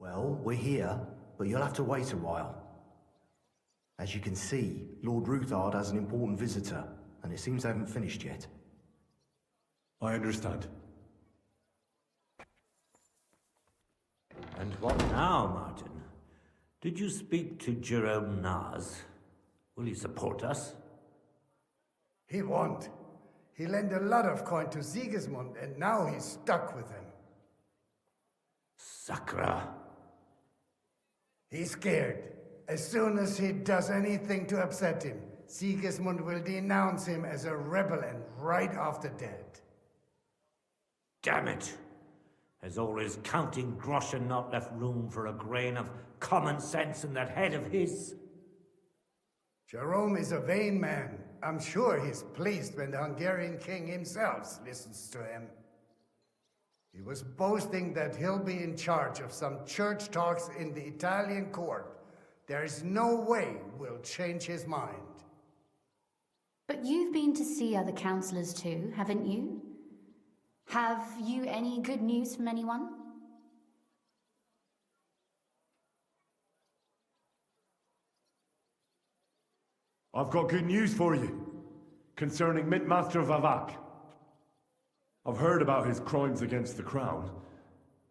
Well, we're here, but you'll have to wait a while. As you can see, Lord Ruthard has an important visitor, and it seems they haven't finished yet. I understand. And what now, Martin? Did you speak to Jerome Naz? Will he support us? He won't. He lent a lot of coin to Sigismund, and now he's stuck with him. Sakra. He's scared. As soon as he does anything to upset him, Sigismund will denounce him as a rebel and right after dead. Damn it! Has all his counting groschen not left room for a grain of common sense in that head of his? Jerome is a vain man. I'm sure he's pleased when the Hungarian king himself listens to him. He was boasting that he'll be in charge of some church talks in the Italian court. There is no way we'll change his mind. But you've been to see other councillors too, haven't you? Have you any good news from anyone? I've got good news for you, concerning Mint-Master Vavak. I've heard about his crimes against the crown,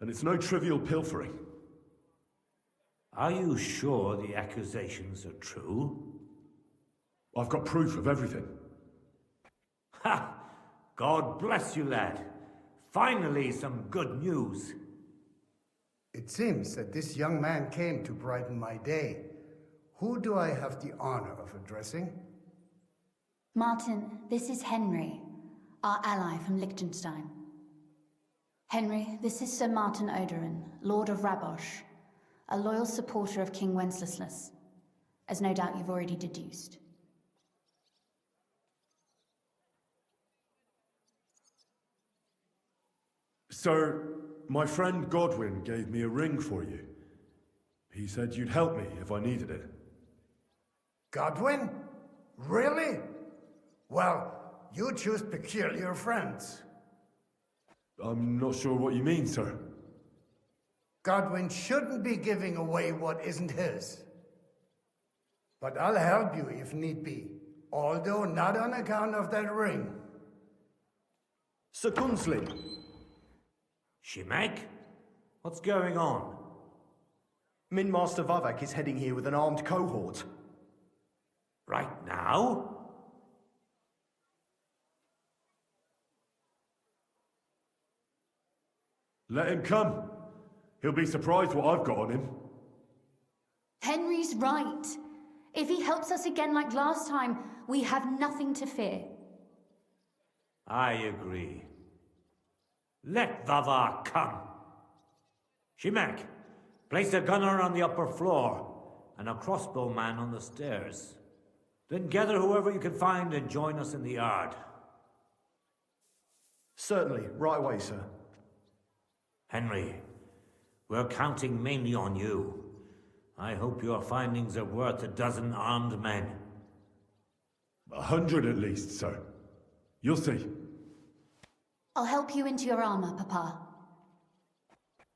and it's no trivial pilfering. Are you sure the accusations are true? I've got proof of everything. Ha! God bless you, lad. Finally, some good news. It seems that this young man came to brighten my day. Who do I have the honor of addressing? Martin, this is Henry, our ally from Liechtenstein. Henry, this is Sir Martin Oderin, Lord of Rabosh, a loyal supporter of King Wenceslas, as no doubt you've already deduced. Sir, my friend Godwin gave me a ring for you. He said you'd help me if I needed it. Godwin? Really? Well, you choose peculiar friends. I'm not sure what you mean, sir. Godwin shouldn't be giving away what isn't his. But I'll help you if need be, although not on account of that ring. Sir Gunslin! Shimek? What's going on? Mint-Master Vavak is heading here with an armed cohort. Right now? Let him come. He'll be surprised what I've got on him. Henry's right. If he helps us again like last time, we have nothing to fear. I agree. Let Vavar come. Shimek, place a gunner on the upper floor and a crossbowman on the stairs. Then gather whoever you can find and join us in the yard. Certainly, right away, sir. Henry, we're counting mainly on you. I hope your findings are worth a dozen armed men. 100 at least, sir. You'll see. I'll help you into your armor, Papa.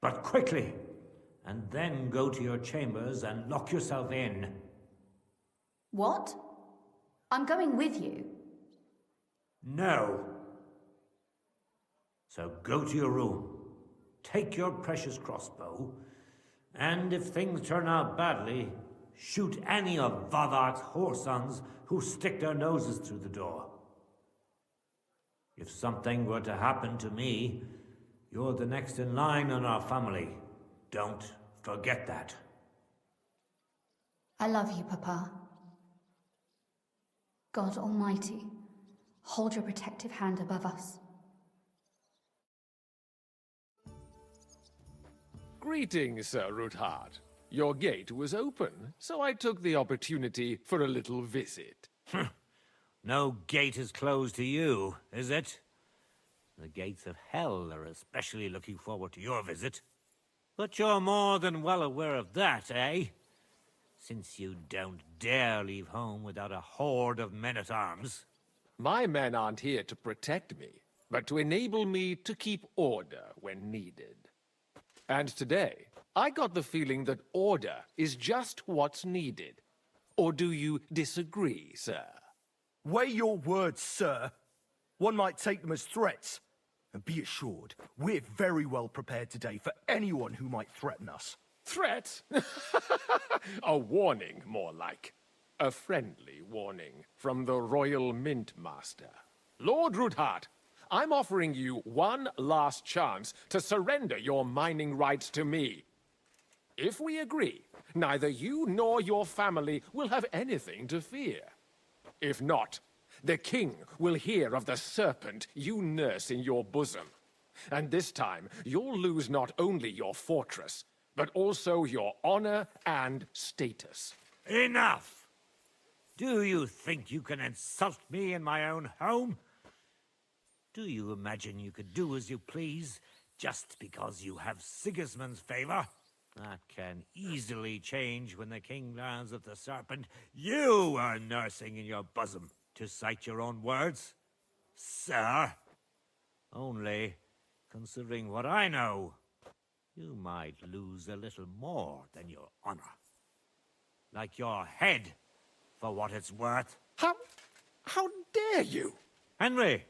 But quickly, and then go to your chambers and lock yourself in. What? I'm going with you. No. So go to your room, take your precious crossbow, and if things turn out badly, shoot any of Vavar's whoresons who stick their noses through the door. If something were to happen to me, you're the next in line in our family. Don't forget that. I love you, Papa. God Almighty, hold your protective hand above us. Greetings, Sir Ruthard. Your gate was open, so I took the opportunity for a little visit. No gate is closed to you, is it? The gates of hell are especially looking forward to your visit. But you're more than well aware of that, eh? Since you don't dare leave home without a horde of men-at-arms. My men aren't here to protect me, but to enable me to keep order when needed. And today, I got the feeling that order is just what's needed. Or do you disagree, sir? Weigh your words, sir. One might take them as threats. And be assured, we're very well prepared today for anyone who might threaten us. Threat? A warning, more like. A friendly warning from the Royal Mint Master. Lord Ruthard, I'm offering you one last chance to surrender your mining rights to me. If we agree, neither you nor your family will have anything to fear. If not, the king will hear of the serpent you nurse in your bosom. And this time, you'll lose not only your fortress, but also your honor and status. Enough! Do you think you can insult me in my own home? Do you imagine you could do as you please just because you have Sigismund's favor? That can easily change when the king learns of the serpent you are nursing in your bosom, to cite your own words, sir. Only, considering what I know, you might lose a little more than your honor. Like your head, for what it's worth. How dare you? Henry,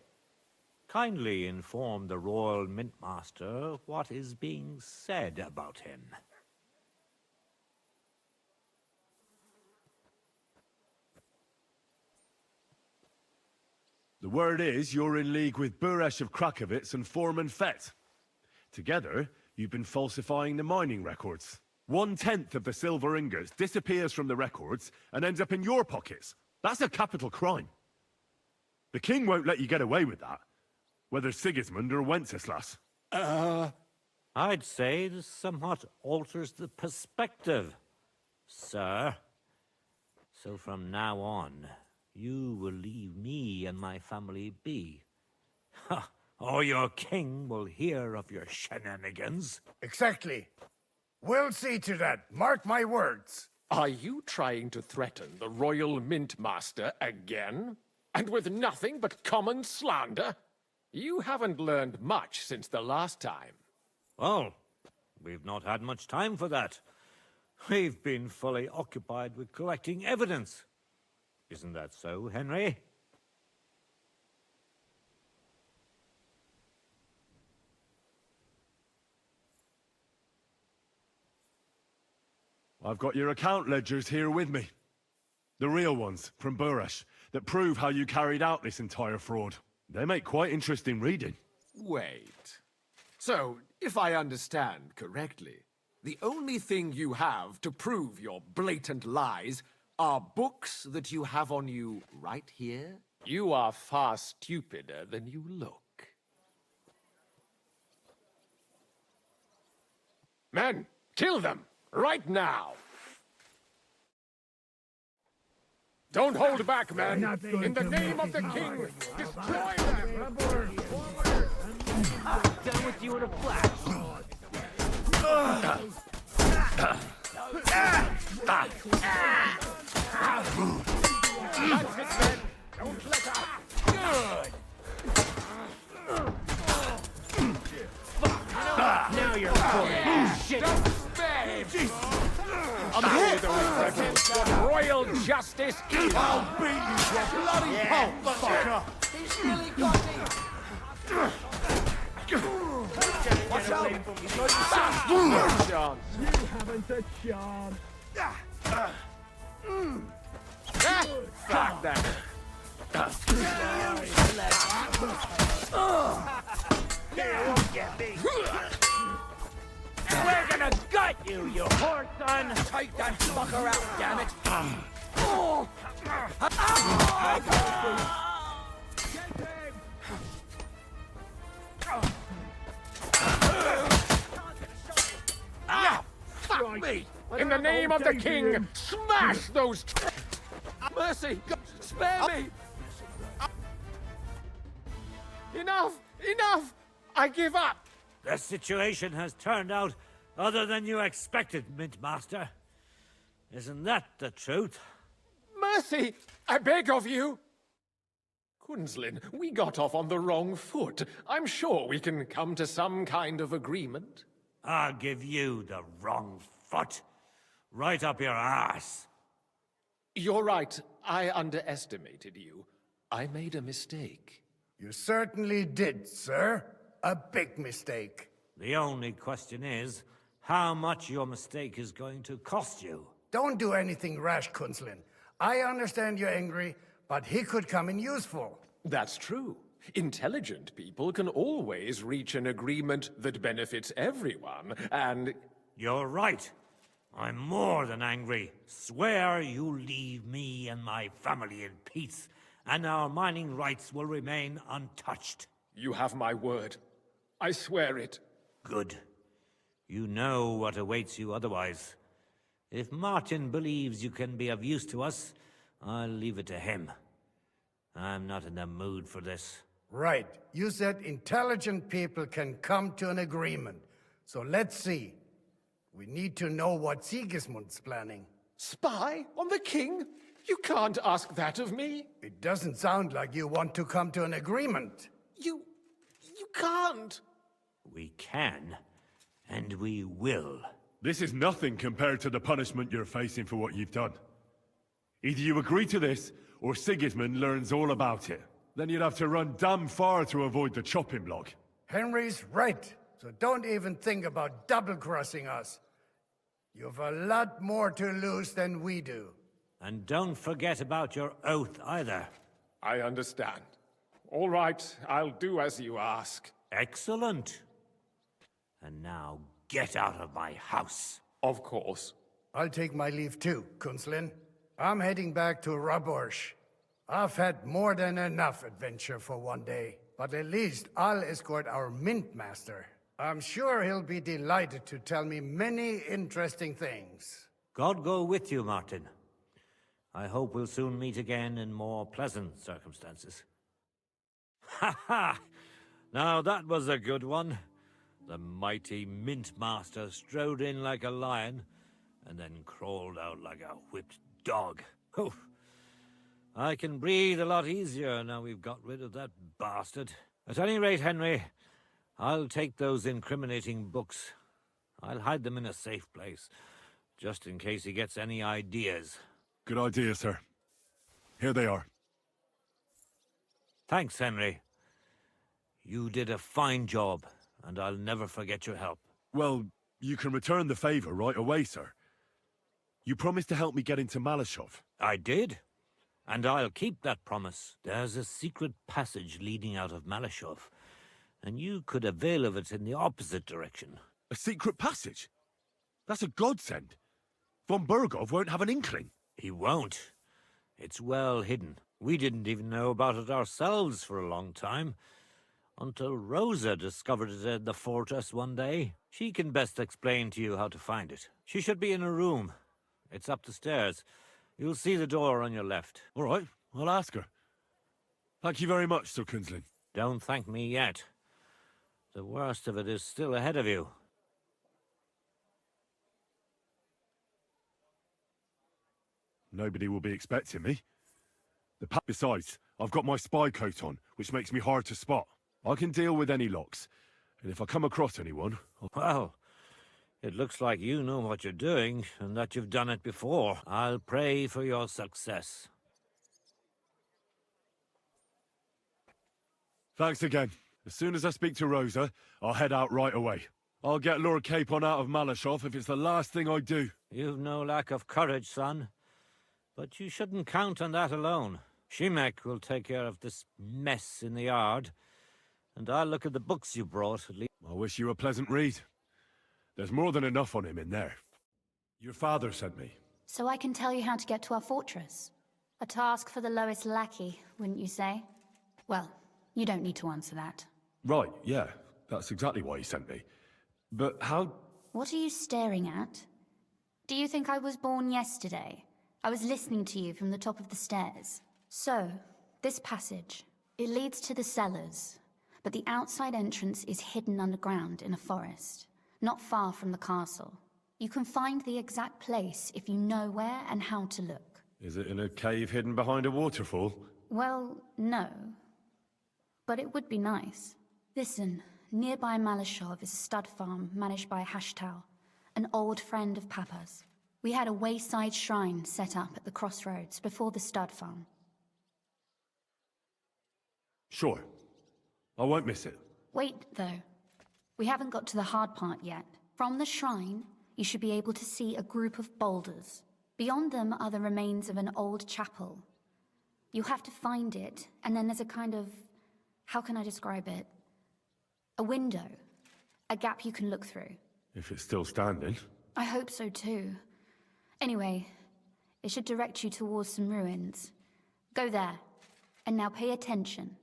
kindly inform the Royal Mint Master what is being said about him. The word is you're in league with Buresh of Krakowitz and Foreman Fett. Together, you've been falsifying the mining records. 1/10 of the silver ingots disappears from the records and ends up in your pockets. That's a capital crime. The king won't let you get away with that, whether Sigismund or Wenceslas. I'd say this somewhat alters the perspective, sir. So from now on, you will leave me and my family be. Or your king will hear of your shenanigans. Exactly. We'll see to that. Mark my words. Are you trying to threaten the Royal Mint Master again? And with nothing but common slander? You haven't learned much since the last time. Well, we've not had much time for that. We've been fully occupied with collecting evidence. Isn't that so, Henry? I've got your account ledgers here with me. The real ones, from Buresh, that prove how you carried out this entire fraud. They make quite interesting reading. Wait. So, if I understand correctly, the only thing you have to prove your blatant lies are books that you have on you right here? You are far stupider than you look. Men, kill them! Right now! Don't hold back, men! In the name of the king, destroy them! Done with you in a flash. That's it, men! Don't let up! Good! Now you're pulling shit. Don't spare him! I'm here to represent what royal justice is! I'll beat you to a bloody pulp, fucker! He's really got me! Watch out! He's got Chance. You haven't a chance! Fuck that! We're gonna gut you, you whore son! Take that fucker out, damn it! Fuck me! In the name of the king, smash those... Mercy! Spare me! Enough! Enough! I give up! The situation has turned out other than you expected, Mint Master. Isn't that the truth? Mercy! I beg of you! Kunslin, we got off on the wrong foot. I'm sure we can come to some kind of agreement. I'll give you the wrong foot. Right up your arse. You're right. I underestimated you. I made a mistake. You certainly did, sir. A big mistake. The only question is, how much your mistake is going to cost you. Don't do anything rash, Kunslin. I understand you're angry, but he could come in useful. That's true. Intelligent people can always reach an agreement that benefits everyone, and... You're right. I'm more than angry. Swear you leave me and my family in peace, and our mining rights will remain untouched. You have my word. I swear it. Good. You know what awaits you otherwise. If Martin believes you can be of use to us, I'll leave it to him. I'm not in the mood for this. Right. You said intelligent people can come to an agreement. So let's see. We need to know what Sigismund's planning. Spy on the king? You can't ask that of me. It doesn't sound like you want to come to an agreement. You can't. We can, and we will. This is nothing compared to the punishment you're facing for what you've done. Either you agree to this, or Sigismund learns all about it. Then you'd have to run damn far to avoid the chopping block. Henry's right. So don't even think about double-crossing us. You've a lot more to lose than we do. And don't forget about your oath either. I understand. All right, I'll do as you ask. Excellent. And now get out of my house. Of course. I'll take my leave too, Kunslin. I'm heading back to Raborsch. I've had more than enough adventure for one day. But at least I'll escort our mint master. I'm sure he'll be delighted to tell me many interesting things. God go with you, Martin. I hope we'll soon meet again in more pleasant circumstances. Ha ha! Now that was a good one. The mighty mint master strode in like a lion, and then crawled out like a whipped dog. Oof. I can breathe a lot easier now we've got rid of that bastard. At any rate, Henry, I'll take those incriminating books. I'll hide them in a safe place, just in case he gets any ideas. Good idea, sir. Here they are. Thanks, Henry. You did a fine job, and I'll never forget your help. Well, you can return the favor right away, sir. You promised to help me get into Malashov. I did, and I'll keep that promise. There's a secret passage leading out of Malashov, and you could avail of it in the opposite direction. A secret passage? That's a godsend. Von Bergow won't have an inkling. He won't. It's well hidden. We didn't even know about it ourselves for a long time, until Rosa discovered it in the fortress one day. She can best explain to you how to find it. She should be in a room. It's up the stairs. You'll see the door on your left. All right, I'll ask her. Thank you very much, Sir Kunslin. Don't thank me yet. The worst of it is still ahead of you. Nobody will be expecting me. Besides, I've got my spy coat on, which makes me hard to spot. I can deal with any locks, and if I come across anyone... Well, it looks like you know what you're doing, and that you've done it before. I'll pray for your success. Thanks again. As soon as I speak to Rosa, I'll head out right away. I'll get Lord Capon out of Malashov if it's the last thing I do. You've no lack of courage, son. But you shouldn't count on that alone. Shimek will take care of this mess in the yard, and I'll look at the books you brought, at least. I wish you a pleasant read. There's more than enough on him in there. Your father sent me. So I can tell you how to get to our fortress. A task for the lowest lackey, wouldn't you say? Well, you don't need to answer that. Right, yeah. That's exactly why he sent me. But how... What are you staring at? Do you think I was born yesterday? I was listening to you from the top of the stairs. So, this passage, it leads to the cellars, but the outside entrance is hidden underground in a forest, not far from the castle. You can find the exact place if you know where and how to look. Is it in a cave hidden behind a waterfall? Well, no. But it would be nice. Listen, nearby Malashov is a stud farm managed by Hashtal, an old friend of Papa's. We had a wayside shrine set up at the crossroads before the stud farm. Sure. I won't miss it. Wait, though. We haven't got to the hard part yet. From the shrine, you should be able to see a group of boulders. Beyond them are the remains of an old chapel. You'll have to find it, and then there's a kind of... how can I describe it? A window. A gap you can look through. If it's still standing. I hope so too. Anyway, it should direct you towards some ruins. Go there. And now pay attention.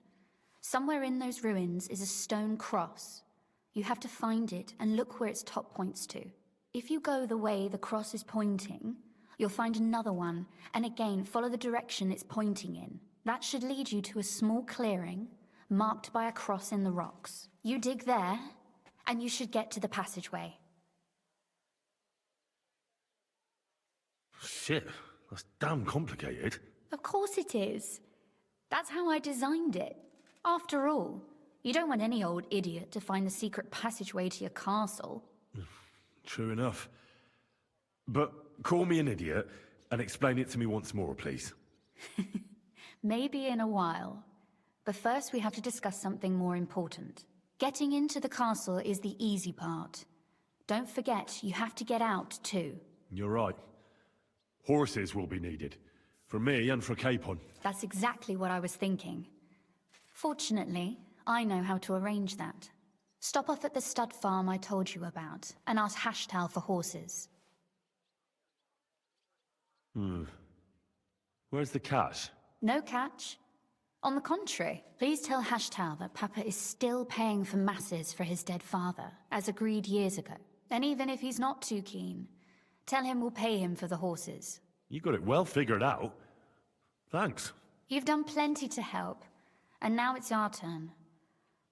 Somewhere in those ruins is a stone cross. You have to find it and look where its top points to. If you go the way the cross is pointing, you'll find another one, and again follow the direction it's pointing in. That should lead you to a small clearing, marked by a cross in the rocks. You dig there, and you should get to the passageway. Shit, that's damn complicated. Of course it is. That's how I designed it. After all, you don't want any old idiot to find the secret passageway to your castle. True enough. But call me an idiot and explain it to me once more, please. Maybe in a while. But first we have to discuss something more important. Getting into the castle is the easy part. Don't forget, you have to get out too. You're right. Horses will be needed. For me and for Capon. That's exactly what I was thinking. Fortunately, I know how to arrange that. Stop off at the stud farm I told you about, and ask Hashtal for horses. Where's the cash? No catch. On the contrary, please tell Hashtal that Papa is still paying for masses for his dead father, as agreed years ago. And even if he's not too keen, tell him we'll pay him for the horses. You got it well figured out. Thanks. You've done plenty to help, and now it's our turn.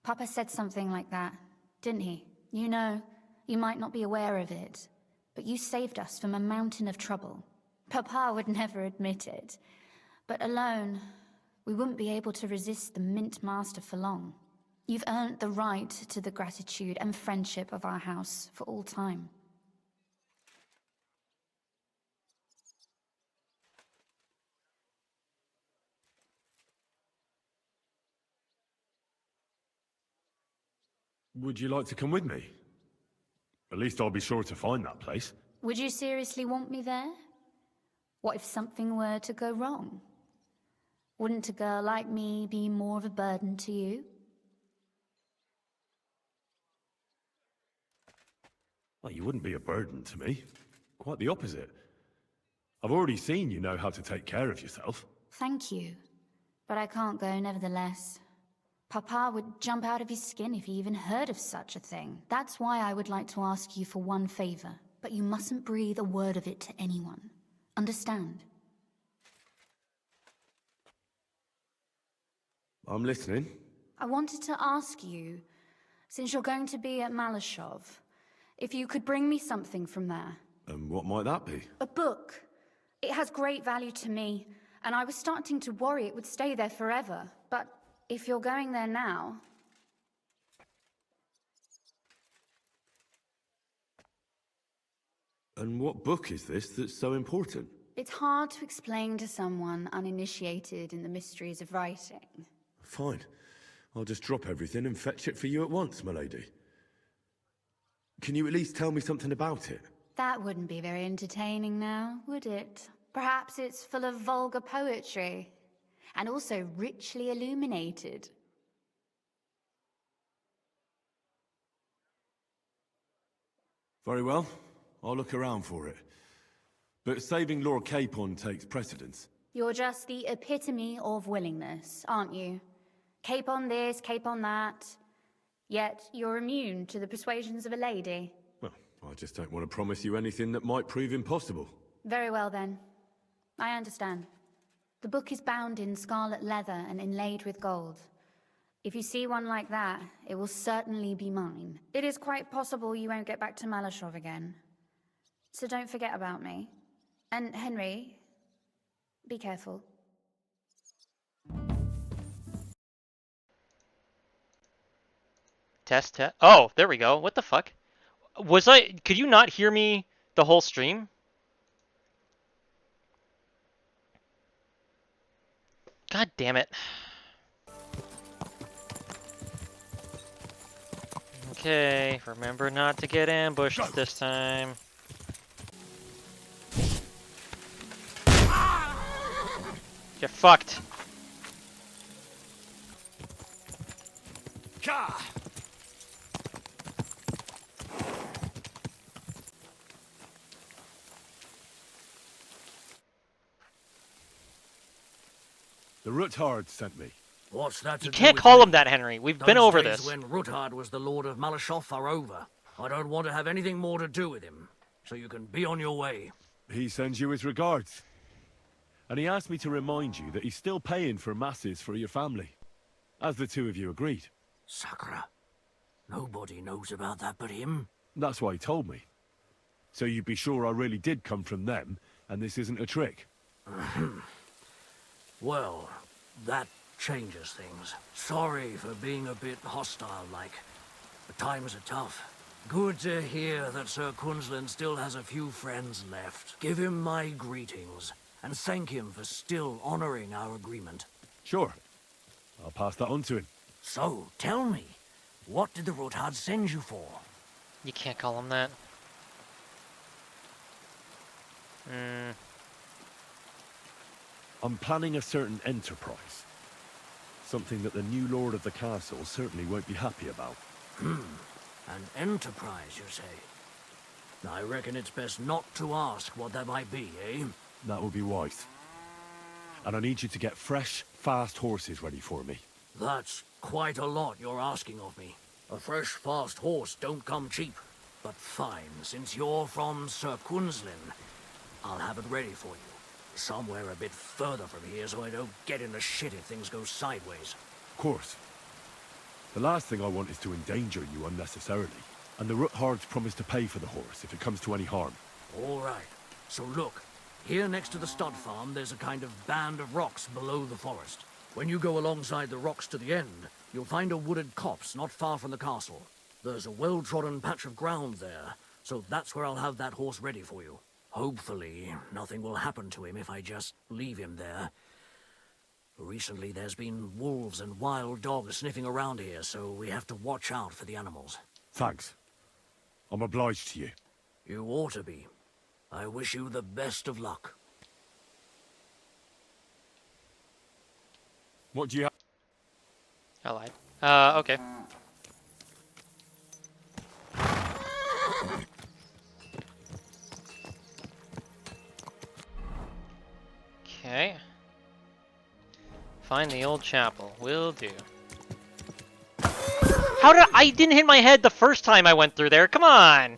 Papa said something like that, didn't he? You know, you might not be aware of it, but you saved us from a mountain of trouble. Papa would never admit it, but alone, we wouldn't be able to resist the Mint Master for long. You've earned the right to the gratitude and friendship of our house for all time. Would you like to come with me? At least I'll be sure to find that place. Would you seriously want me there? What if something were to go wrong? Wouldn't a girl like me be more of a burden to you? Well, you wouldn't be a burden to me. Quite the opposite. I've already seen you know how to take care of yourself. Thank you, but I can't go nevertheless. Papa would jump out of his skin if he even heard of such a thing. That's why I would like to ask you for one favor, but you mustn't breathe a word of it to anyone. Understand? I'm listening. I wanted to ask you, since you're going to be at Malashov, if you could bring me something from there. And what might that be? A book. It has great value to me, and I was starting to worry it would stay there forever, but if you're going there now... And what book is this that's so important? It's hard to explain to someone uninitiated in the mysteries of writing. Fine. I'll just drop everything and fetch it for you at once, my lady. Can you at least tell me something about it? That wouldn't be very entertaining now, would it? Perhaps it's full of vulgar poetry, and also richly illuminated. Very well. I'll look around for it. But saving Lord Capon takes precedence. You're just the epitome of willingness, aren't you? Capon this, Capon that. Yet you're immune to the persuasions of a lady. Well, I just don't want to promise you anything that might prove impossible. Very well then. I understand. The book is bound in scarlet leather and inlaid with gold. If you see one like that, it will certainly be mine. It is quite possible you won't get back to Malashov again. So don't forget about me. And Henry, be careful. Test. Oh, there we go. What the fuck? Could you not hear me the whole stream? God damn it. Okay, remember not to get ambushed this time. Get fucked. The Ruthard sent me. What's that to You do can't with call me? him that, Henry. We've been Those over days this. when Ruthard was the Lord of Malashov are over. I don't want to have anything more to do with him. So you can be on your way. He sends you his regards. And he asked me to remind you that he's still paying for masses for your family. As the two of you agreed. Sakura. Nobody knows about that but him. That's why he told me. So you'd be sure I really did come from them, and this isn't a trick. Well, that changes things. Sorry for being a bit hostile-like. But times are tough. Good to hear that Sir Quinlan still has a few friends left. Give him my greetings, and thank him for still honoring our agreement. Sure. I'll pass that on to him. So, tell me, what did the Ruthard send you for? You can't call him that. I'm planning a certain enterprise. Something that the new lord of the castle certainly won't be happy about. An enterprise, you say? I reckon it's best not to ask what that might be, eh? That would be wise. And I need you to get fresh, fast horses ready for me. That's quite a lot you're asking of me. A fresh, fast horse don't come cheap. But fine, since you're from Sir Quinlan, I'll have it ready for you. Somewhere a bit further from here so I don't get in the shit if things go sideways. Of course. The last thing I want is to endanger you unnecessarily. And the Ruthards promise to pay for the horse if it comes to any harm. All right. So look, here next to the stud farm, there's a kind of band of rocks below the forest. When you go alongside the rocks to the end, you'll find a wooded copse not far from the castle. There's a well-trodden patch of ground there, so that's where I'll have that horse ready for you. Hopefully, nothing will happen to him if I just leave him there. Recently, there's been wolves and wild dogs sniffing around here, so we have to watch out for the animals. Thanks. I'm obliged to you. You ought to be. I wish you the best of luck. What do you have? I lied. Okay. Okay. Find the old chapel. Will do. How did I didn't hit my head the first time I went through there? Come on.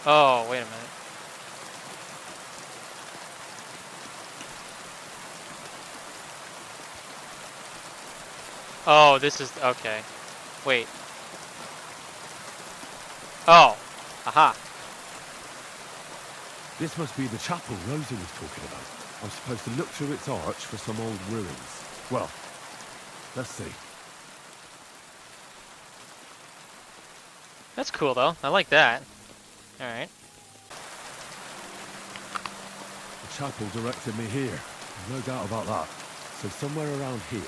Oh, wait a minute. Oh, this is okay. Wait. Oh. Aha. This must be the chapel Rosa was talking about. I'm supposed to look through its arch for some old ruins. Well, let's see. That's cool though. I like that. Alright. The chapel directed me here. No doubt about that. So somewhere around here,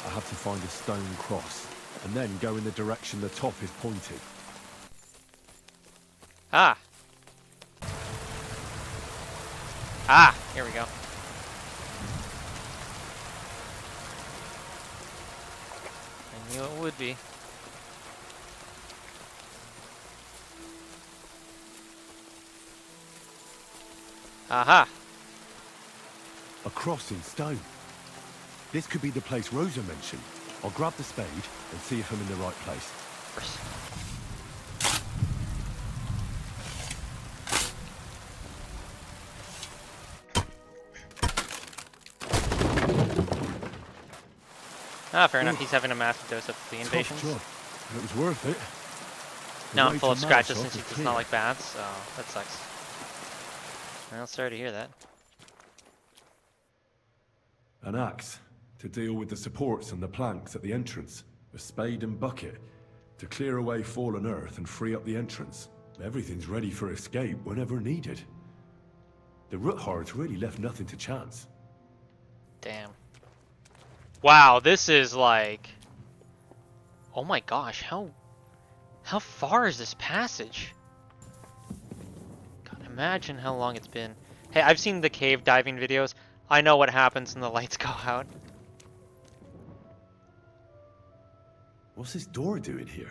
I have to find a stone cross, and then go in the direction the top is pointing. Ah. Ah, here we go. I knew it would be. Aha. A cross in stone. This could be the place Rosa mentioned. I'll grab the spade and see if I'm in the right place. Ah, fair enough. He's having a massive dose of the invasions. Tough job. It was worth it. Now The I'm way full to of scratches Malashov since he is does clear. not like bats, so that sucks. Well, sorry to hear that. An axe. To deal with the supports and the planks at the entrance. A spade and bucket. To clear away fallen earth and free up the entrance. Everything's ready for escape whenever needed. The Roothards really left nothing to chance. Damn. Wow, this is like... Oh my gosh, how far is this passage? God, imagine how long it's been. Hey, I've seen the cave diving videos. I know what happens when the lights go out. What's this door doing here?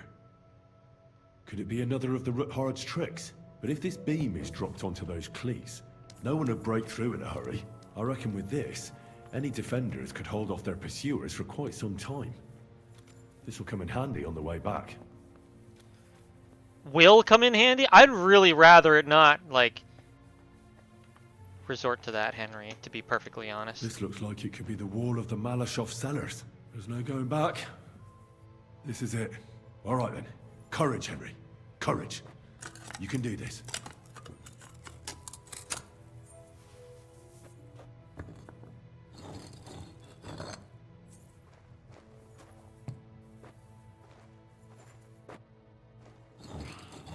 Could it be another of the Roothards' tricks? But if this beam is dropped onto those cleats, no one would break through in a hurry. I reckon with this, any defenders could hold off their pursuers for quite some time. This will come in handy on the way back. Will come in handy? I'd really rather it not, like, resort to that, Henry, to be perfectly honest. This looks like it could be the wall of the Malashov cellars. There's no going back. This is it. All right then. Courage, Henry. Courage. You can do this.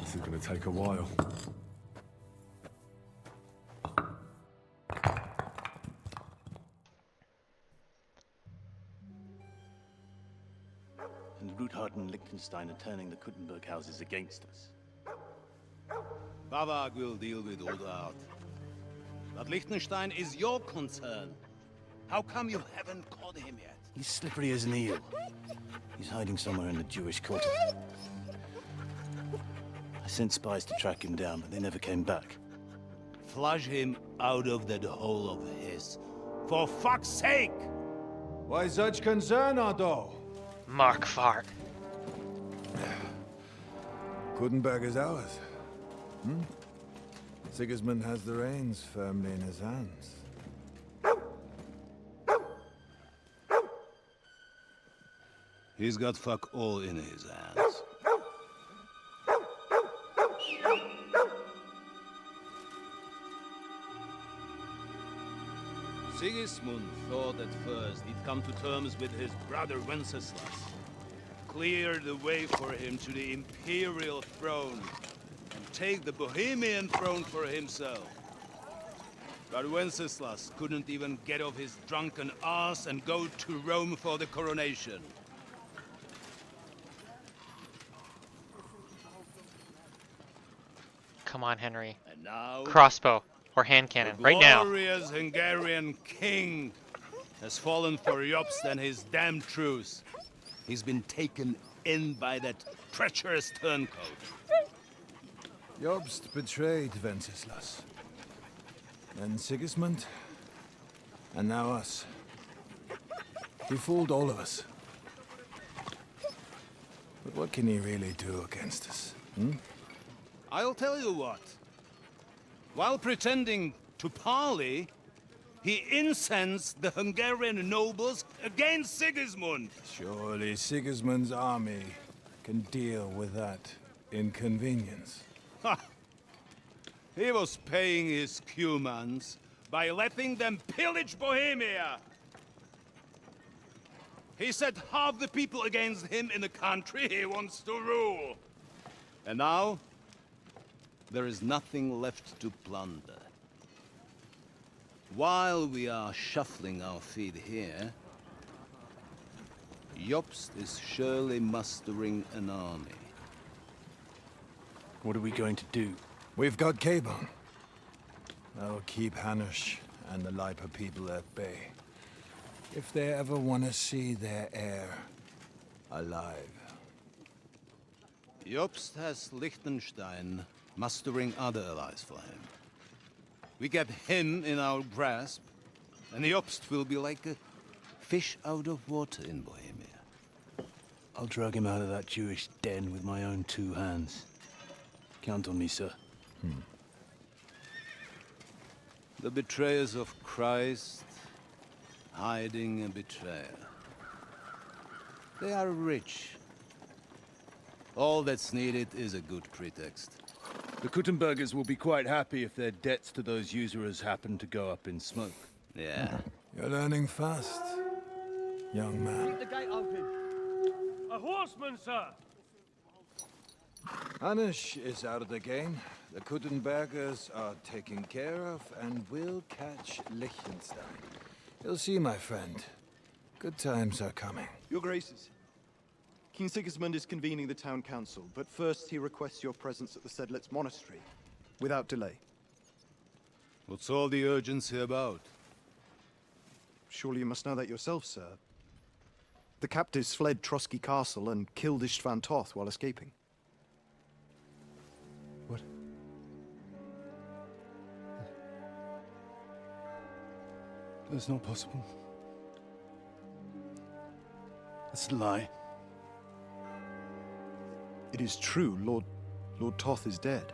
This is going to take a while. And Ruthard and Liechtenstein are turning the Kuttenberg houses against us. Bavag will deal with all that. But Liechtenstein is your concern. How come you haven't caught him yet? He's slippery as an eel. He's hiding somewhere in the Jewish quarter. I sent spies to track him down, but they never came back. Flush him out of that hole of his. For fuck's sake! Why such concern, Otto? Mark Fart. Kuttenberg is ours. Sigismund has the reins firmly in his hands. He's got fuck all in his hands. Sigismund thought at first he'd come to terms with his brother Wenceslas. Clear the way for him to the imperial throne and take the Bohemian throne for himself. But Wenceslas couldn't even get off his drunken ass and go to Rome for the coronation. Come on, Henry. And now, Crossbow or hand cannon, right now. The glorious Hungarian king has fallen for Jobst and his damn truce. He's been taken in by that treacherous turncoat. Jobst betrayed Wenceslas. Then Sigismund. And now us. He fooled all of us. But what can he really do against us? I'll tell you what. While pretending to parley, he incensed the Hungarian nobles against Sigismund. Surely Sigismund's army can deal with that inconvenience. Ha! He was paying his Cumans by letting them pillage Bohemia. He set half the people against him in the country he wants to rule. And now, there is nothing left to plunder. While we are shuffling our feet here, Jobst is surely mustering an army. What are we going to do? We've got Capon. That'll keep Hanush and the Lipa people at bay. If they ever want to see their heir alive. Jobst has Liechtenstein mustering other allies for him. We get him in our grasp, and Jobst will be like a fish out of water in Bohemia. I'll drag him out of that Jewish den with my own two hands. Count on me, sir. The betrayers of Christ, hiding a betrayer. They are rich. All that's needed is a good pretext. The Kuttenbergers will be quite happy if their debts to those usurers happen to go up in smoke. Yeah. You're learning fast. young man. Keep the gate open. A horseman, sir! Hannes is out of the game. The Kuttenbergers are taken care of, and we'll catch Liechtenstein. You'll see, my friend. Good times are coming. Your Graces, King Sigismund is convening the town council, but first he requests your presence at the Sedlitz monastery, without delay. What's all the urgency about? Surely you must know that yourself, sir. The captives fled Trotsky Castle and killed Istvan Toth while escaping. What? That's not possible. That's a lie. It is true, Lord Toth is dead.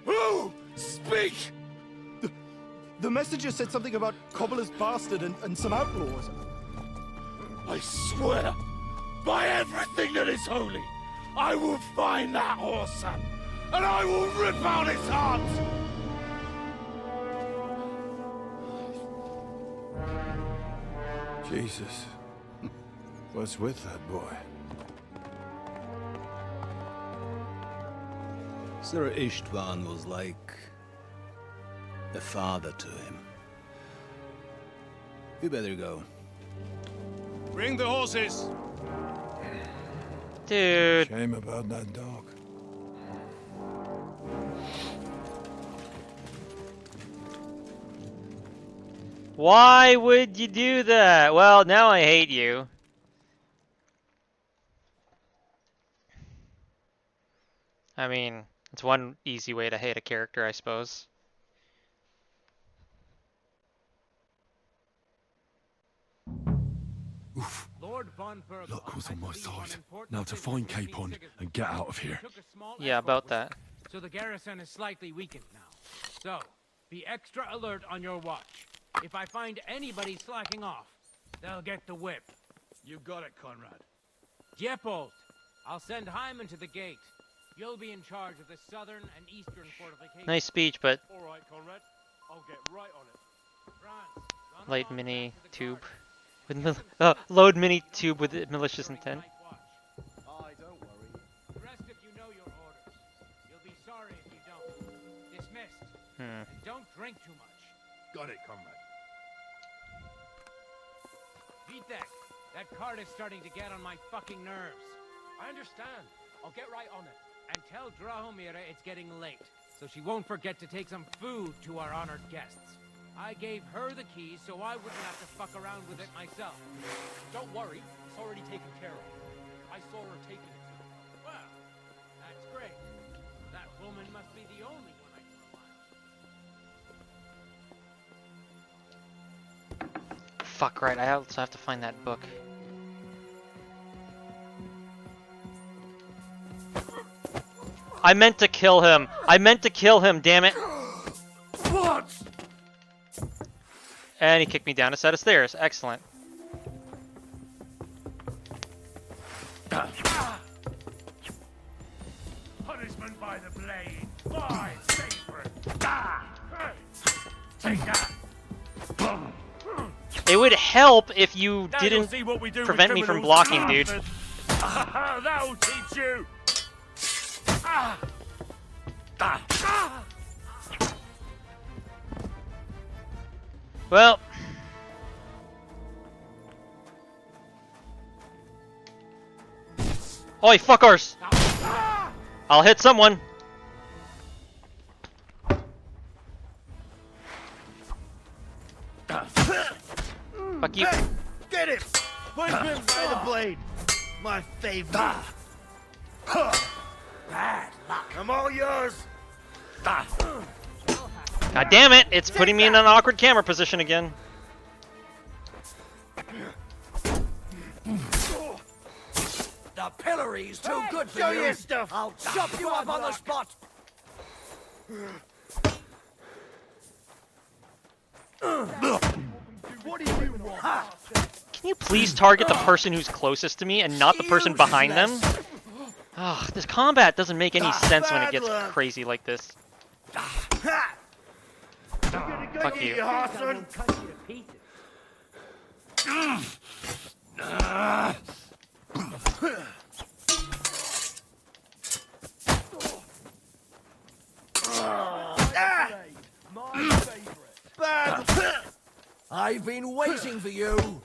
Who? Speak! The messenger said something about Cobbler's bastard and some outlaws. I swear, by everything that is holy, I will find that whoreson, and I will rip out his heart! Jesus. What's with that boy? Sir Istvan was like a father to him. You better go. Bring the horses! Dude. Shame about that dog. Why would you do that? Well, now I hate you. I mean, it's one easy way to hate a character, I suppose. Lord Von Bergow. Luck was on my side. Now to find Capon and get out of here. Yeah, about that. So the garrison is slightly weakened now. So, be extra alert on your watch. If I find anybody slacking off, they'll get the whip. You got it, Conrad. Diepold, I'll send Hyman to the gate. You'll be in charge of the southern and eastern fortifications. Nice speech, but All right, Conrad. I'll get right on it. Franz, run light along mini back to the tube garden. with load mini tube with malicious intent. Aye, don't worry. Rest if you know your orders. You'll be sorry if you don't. Dismissed. Hmm. And don't drink too much. Got it, comrade. Vitek, that cart is starting to get on my fucking nerves. I understand. I'll get right on it. And tell Drahomira it's getting late, so she won't forget to take some food to our honored guests. I gave her the keys so I wouldn't have to fuck around with it myself. Don't worry, it's already taken care of. I saw her taking it. Well, that's great. That woman must be the only one I can rely on. Fuck right, I also have to find that book. I meant to kill him. I meant to kill him, damn it. What? And he kicked me down a set of stairs. Excellent. Punishment by the blade. My favorite. Take that. It would help if you Now didn't you'll see what we do with prevent me from criminals. blocking, dude. That'll teach you. Well. Oi, fuckers! I'll hit someone. Fuck you. Hey, get him! Punishment by the blade. My favorite. Bad luck. I'm all yours. God damn it! It's putting me in an awkward camera position again. The pillory's too good for Show you. your stuff. I'll chop you up on the spot. What What do you want? Can you please target the person who's closest to me and not the person behind them? Ugh, this combat doesn't make any sense when it gets crazy like this. Fuck you. My favorite. I've been waiting for you.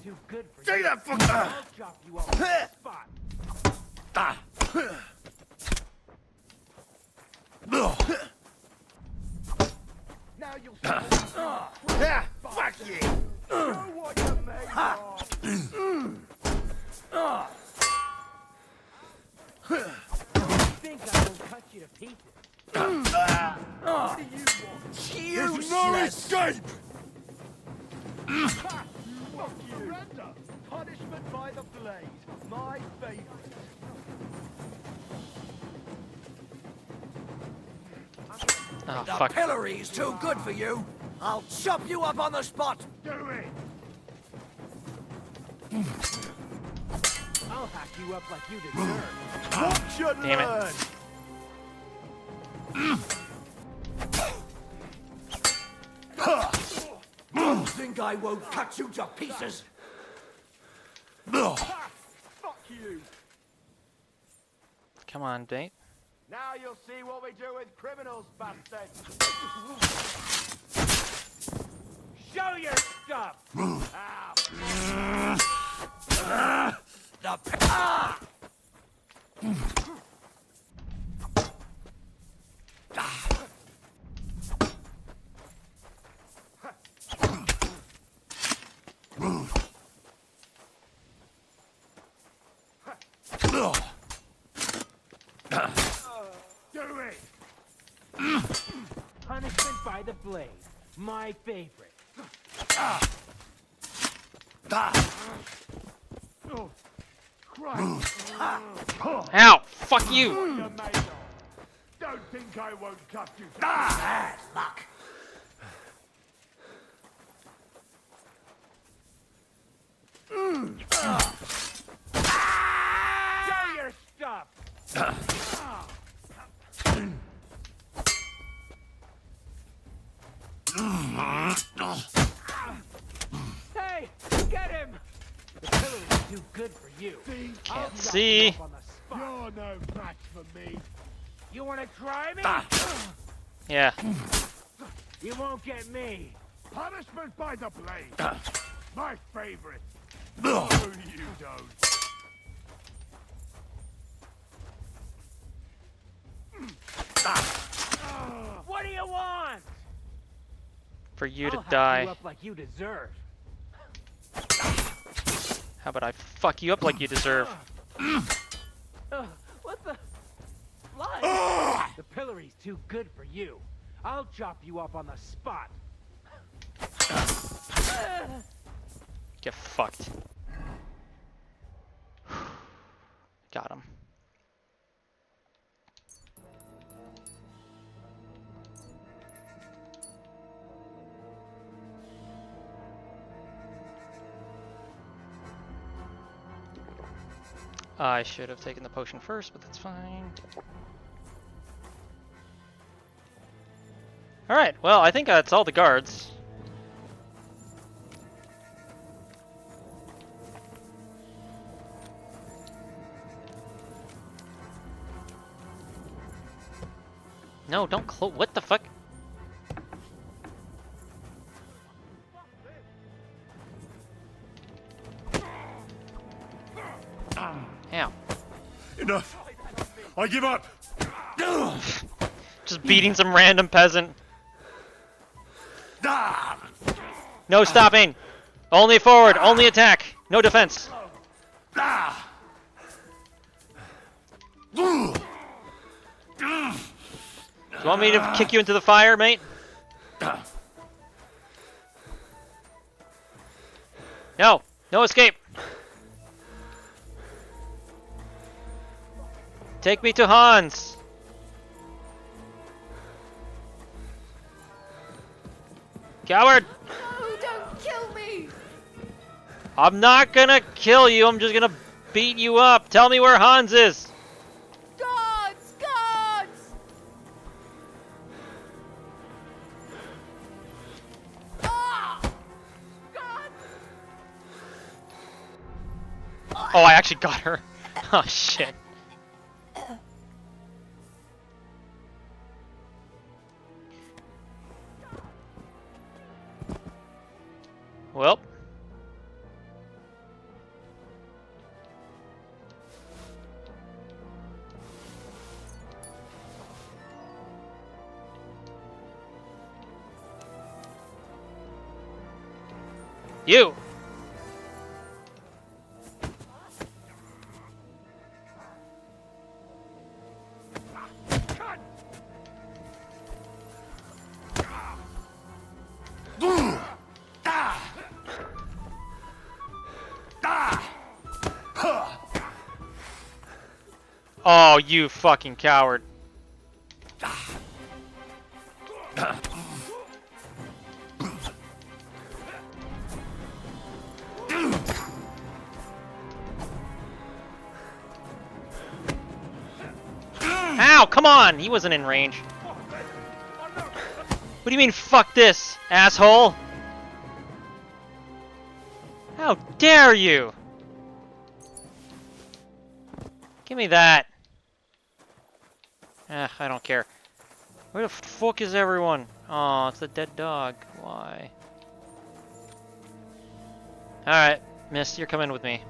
Too good for Take you. that fucker! I'll chop you up on the spot. Now you'll see. Yeah, fuck you! Show what you're made of. Think I will cut you to pieces. What do you want? There's no escape! Fuck you. Surrender. Punishment by the blade. My favorite. Oh, The fuck. pillory's too good for you. I'll chop you up on the spot. Do it! I'll hack you up like you deserve. Watch and Damn it. learn. You think I won't cut you to pieces? Fuck you. Come on, date. Now you'll see what we do with criminals, bastard. Show your stuff! Do it! Punishment by the blade. My favorite. Oh, Christ! Ow! Fuck you! You're made of. Don't think I won't cut you. Bad luck. Show your stuff! Hey, get him! The pillory's too good for you. Can't see. On the spot. You're no match for me. You wanna try me? Yeah. You won't get me. Punishment by the blade. My favorite. No, you don't. What do you want? For you to I'll hack die. you up like you deserve. How about I fuck you up like you deserve? What the? Fly! The pillory's too good for you. I'll chop you up on the spot. Get fucked. Got him. I should have taken the potion first, but that's fine. Alright, well, I think that's all the guards. No, don't close. What the fuck? Ow. Enough! I give up! Just beating some random peasant. No stopping! Only forward, only attack, no defense. Do you want me to kick you into the fire, mate? No, no escape. Take me to Hans. Coward! No, don't kill me! I'm not gonna kill you, I'm just gonna beat you up. Tell me where Hans is! Gods! Gods! Ah! God! Oh, I actually got her. Oh, shit. Well. You! Oh, you fucking coward. Ow, come on! He wasn't in range. What do you mean, fuck this, asshole? How dare you! Give me that. I don't care. Where the fuck is everyone? Oh, it's the dead dog. Why? Alright, miss, you're coming with me.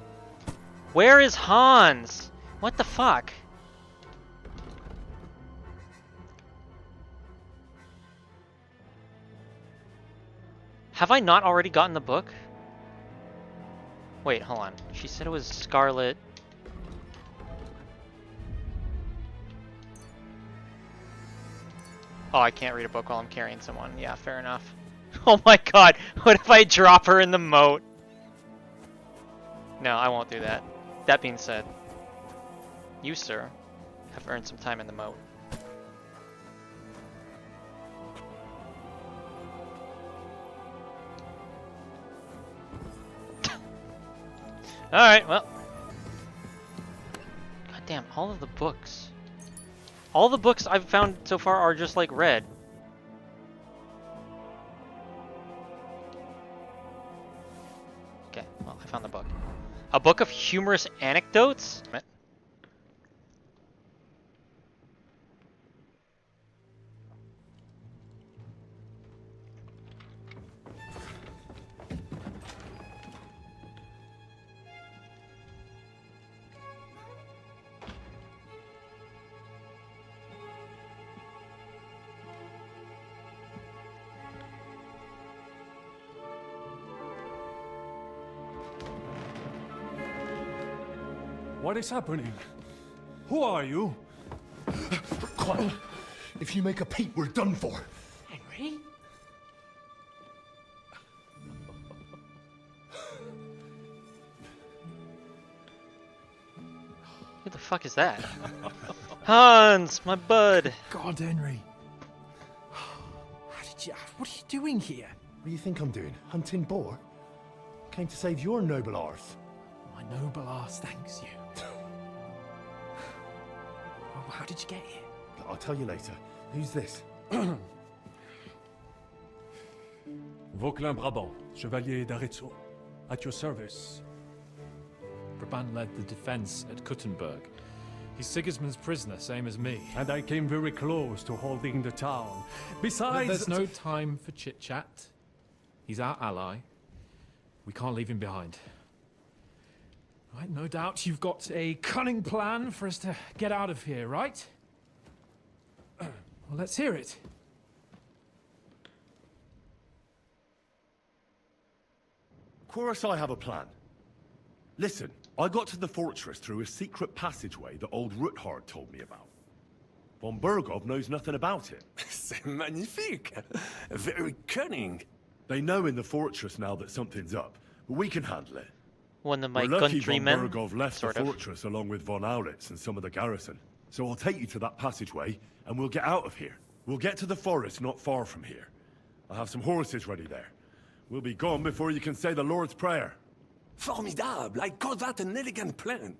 Where is Hans? What the fuck? Have I not already gotten the book? Wait, hold on. She said it was Scarlet. Oh, I can't read a book while I'm carrying someone. Yeah, fair enough. Oh my god, what if I drop her in the moat? No, I won't do that. That being said, you, sir, have earned some time in the moat. Alright, well. God damn, all of the books. All the books I've found so far are just like red. Okay, well, I found the book. A book of humorous anecdotes? What is happening? Who are you? Quiet. If you make a peep, we're done for. Henry? Who the fuck is that? Hans, my bud. God, Henry. What are you doing here? What do you think I'm doing? Hunting boar? Came to save your noble arse. My noble arse thanks you. Oh, how did you get here? I'll tell you later. Who's this? Vauquelin Brabant, Chevalier d'Arezzo. At your service. Brabant led the defense at Kuttenberg. He's Sigismund's prisoner, same as me. And I came very close to holding the town. Besides... There's no time for chit-chat. He's our ally. We can't leave him behind. Right, no doubt you've got a cunning plan for us to get out of here, right? Well, let's hear it. Of course I have a plan. Listen, I got to the fortress through a secret passageway that old Ruthard told me about. Von Bergow knows nothing about it. C'est magnifique! Very cunning. They know in the fortress now that something's up, but we can handle it. One of my We're lucky countrymen, Von Bergow left the fortress along with von Aulitz and some of the garrison. So I'll take you to that passageway, and we'll get out of here. We'll get to the forest not far from here. I'll have some horses ready there. We'll be gone before you can say the Lord's Prayer. Formidable! I call that an elegant plan.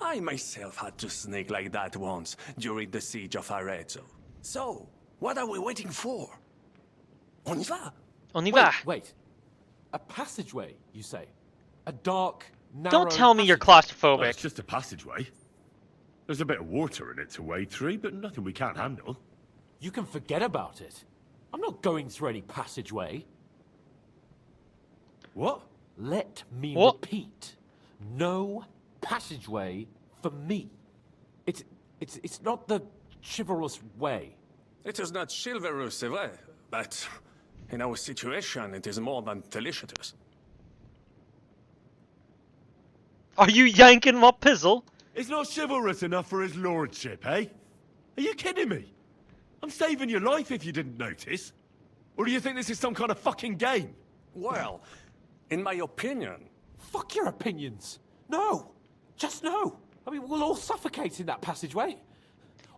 I myself had to sneak like that once during the siege of Arezzo. So, what are we waiting for? On y va? On y va. Wait. A passageway, you say? A dark, narrow Don't tell me you're Well, claustrophobic. it's just a passageway. There's a bit of water in it to wade through, but nothing we can't handle. You can forget about it. I'm not going through any passageway. What? Let me What? repeat. No passageway for me. It's not the chivalrous way. It is not chivalrous, c'est vrai, but in our situation, it is more than delicious. Are you yanking my pizzle? It's not chivalrous enough for his lordship, eh? Are you kidding me? I'm saving your life if you didn't notice. Or do you think this is some kind of fucking game? Well, in my opinion... Fuck your opinions. No. Just no. I mean, we'll all suffocate in that passageway.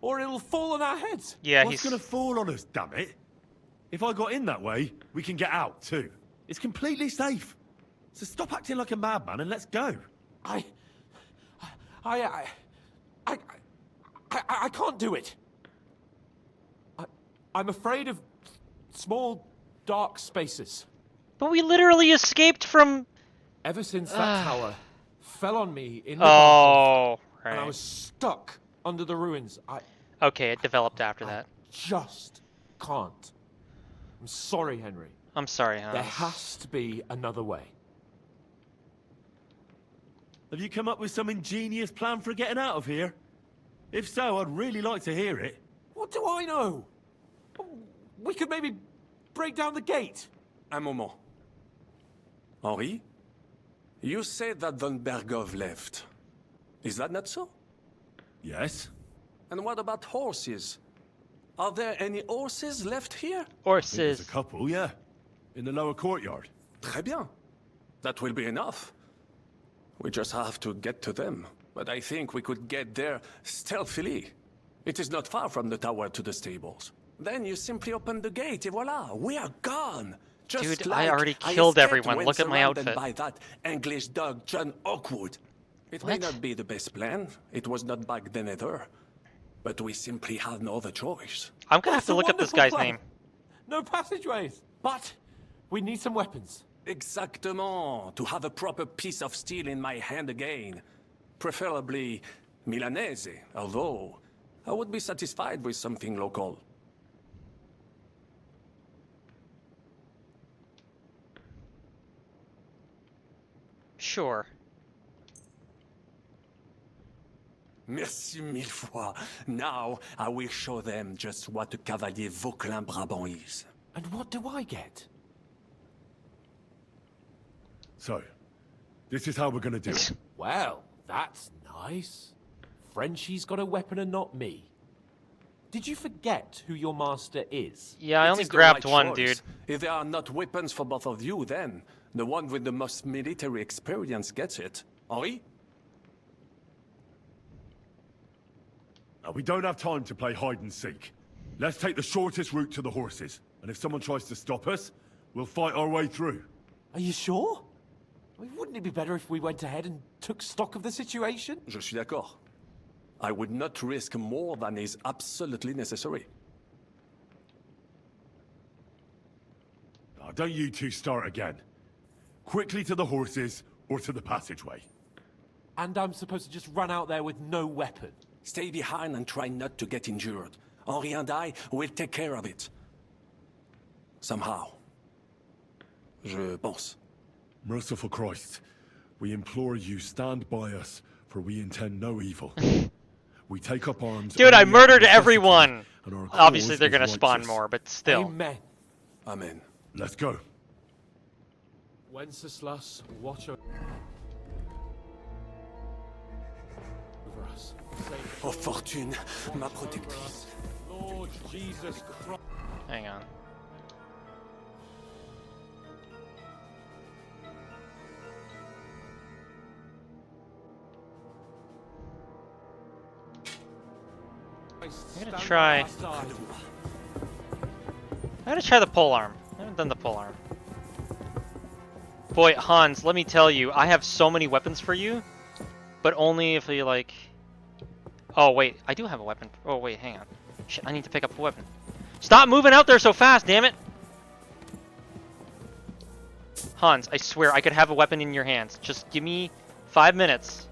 Or it'll fall on our heads. Yeah, What's gonna fall on us, damn it? If I got in that way, we can get out too. It's completely safe. So stop acting like a madman and let's go. I can't do it. I'm afraid of small, dark spaces. But we literally escaped from... Ever since that tower fell on me in the Oh, and I right. was stuck under the ruins, Okay, it developed after that. just can't. I'm sorry, Henry. I'm sorry, Hans. There has to be another way. Have you come up with some ingenious plan for getting out of here? If so, I'd really like to hear it. What do I know? We could maybe break down the gate. Un moment. Henri? You said that Von Bergow left. Is that not so? Yes. And what about horses? Are there any horses left here? There's a couple, yeah. In the lower courtyard. Très bien. That will be enough. We just have to get to them. But I think we could get there stealthily. It is not far from the tower to the stables. Then you simply open the gate, et voila, we are gone. Just Dude, like I already I killed escaped everyone. when Look at my surrounded outfit. by that English dog, John Oakwood. It may What? not be the best plan. It was not back then either. But we simply had no other choice. I'm gonna have That's to a look up this wonderful guy's plan. name. No passageways. But we need some weapons. Exactement. To have a proper piece of steel in my hand again. Preferably Milanese, although I would be satisfied with something local. Sure. Merci mille fois. Now I will show them just what a Cavalier Vauquelin Brabant is. And what do I get? So, this is how we're gonna do it. Well, that's nice. Frenchie's got a weapon and not me. Did you forget who your master is? Yeah, I It only is the grabbed right one, choice. dude. If there are not weapons for both of you, then the one with the most military experience gets it. Henri? Now, we don't have time to play hide and seek. Let's take the shortest route to the horses. And if someone tries to stop us, we'll fight our way through. Are you sure? I mean, wouldn't it be better if we went ahead and took stock of the situation? Je suis d'accord. I would not risk more than is absolutely necessary. Now, don't you two start again. Quickly to the horses or to the passageway. And I'm supposed to just run out there with no weapon. Stay behind and try not to get injured. Henri and I will take care of it. Somehow. Je pense. Merciful Christ, we implore you, stand by us, for we intend no evil. We take up arms. Dude, I only out of murdered necessity, everyone. and our Obviously, cause they're is gonna spawn righteous. more, but still. Amen. Amen. Let's go. Wenceslas, watch over us. Oh, Fortune, ma protectrice. Lord Jesus Christ. Hang on. I'm gonna try. I'm gonna try the pole arm. haven't done the polearm. Boy, Hans, let me tell you, I have so many weapons for you, but only if you like... Oh, wait, I do have a weapon. Oh, wait, hang on. Shit, I need to pick up a weapon. Stop moving out there so fast, damn it! Hans, I swear I could have a weapon in your hands. Just give me 5 minutes.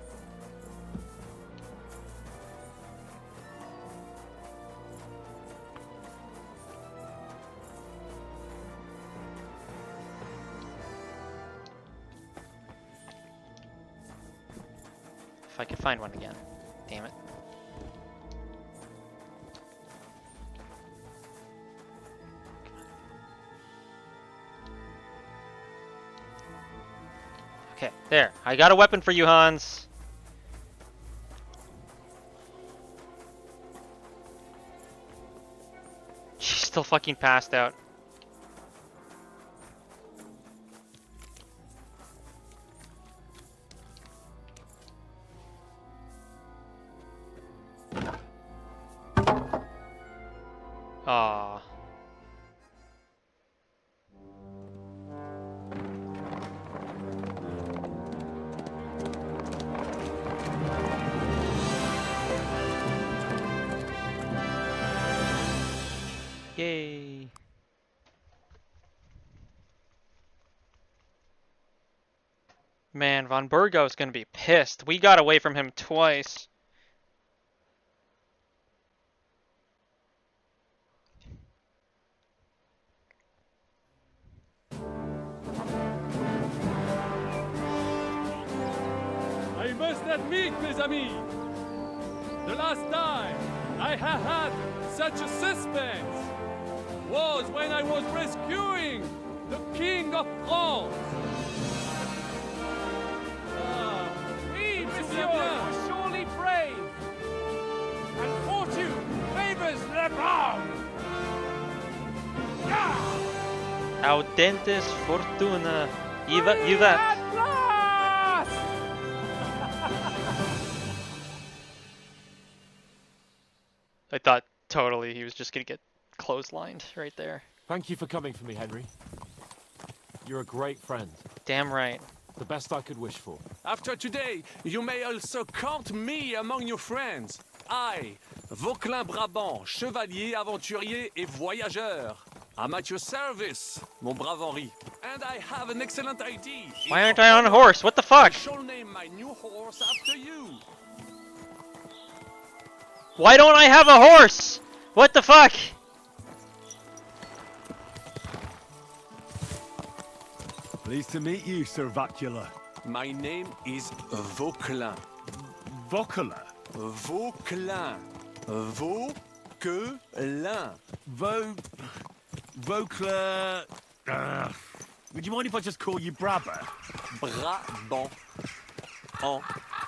If I could find one again. Damn it. Okay, there. I got a weapon for you, Hans. She's still fucking passed out. Aww. Yay. Man, Von Bergow is gonna be pissed. We got away from him twice. I must admit, mes amis, the last time I have had such a suspense was when I was rescuing the King of France. Oui, monsieur, you're surely brave. And fortune favors the brave. Audentes fortuna. Juvat. I thought totally he was just gonna get clotheslined right there. Thank you for coming for me, Henry. You're a great friend. Damn right. The best I could wish for. After today, you may also count me among your friends. I, Vauquelin Brabant, chevalier, aventurier et voyageur. I'm at your service, mon brave Henri. And I have an excellent idea. Why aren't I on a horse? What the fuck? I shall name my new horse after you. Why don't I have a horse? What the fuck? Pleased to meet you, Sir Vacula. My name is Vauquelin. Vauquelin? Vauquelin. Vauquelin. Vauquelin. Would you mind if I just call you Brabant? Brabant.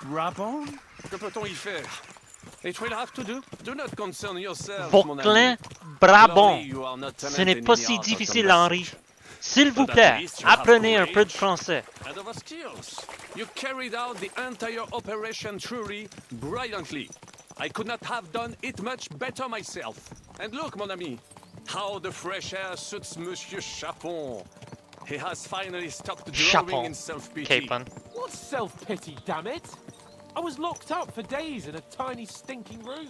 Brabant? Que peut-on y faire? It will have to do. Do not concern yourself, mon Vauquelin ami. Brabant. You are not Ce n'est talented pas in the si art of difficile, combat. Henri. S'il vous But at plaît, least you have apprenez un peu de courage français. and of skills. You carried out the entire operation truly brilliantly. I could not have done it much better myself. And look, mon ami, how the fresh air suits Monsieur Capon. He has finally stopped drawing in self-pity. Capon. What self-pity, damn it? I was locked up for days in a tiny stinking room.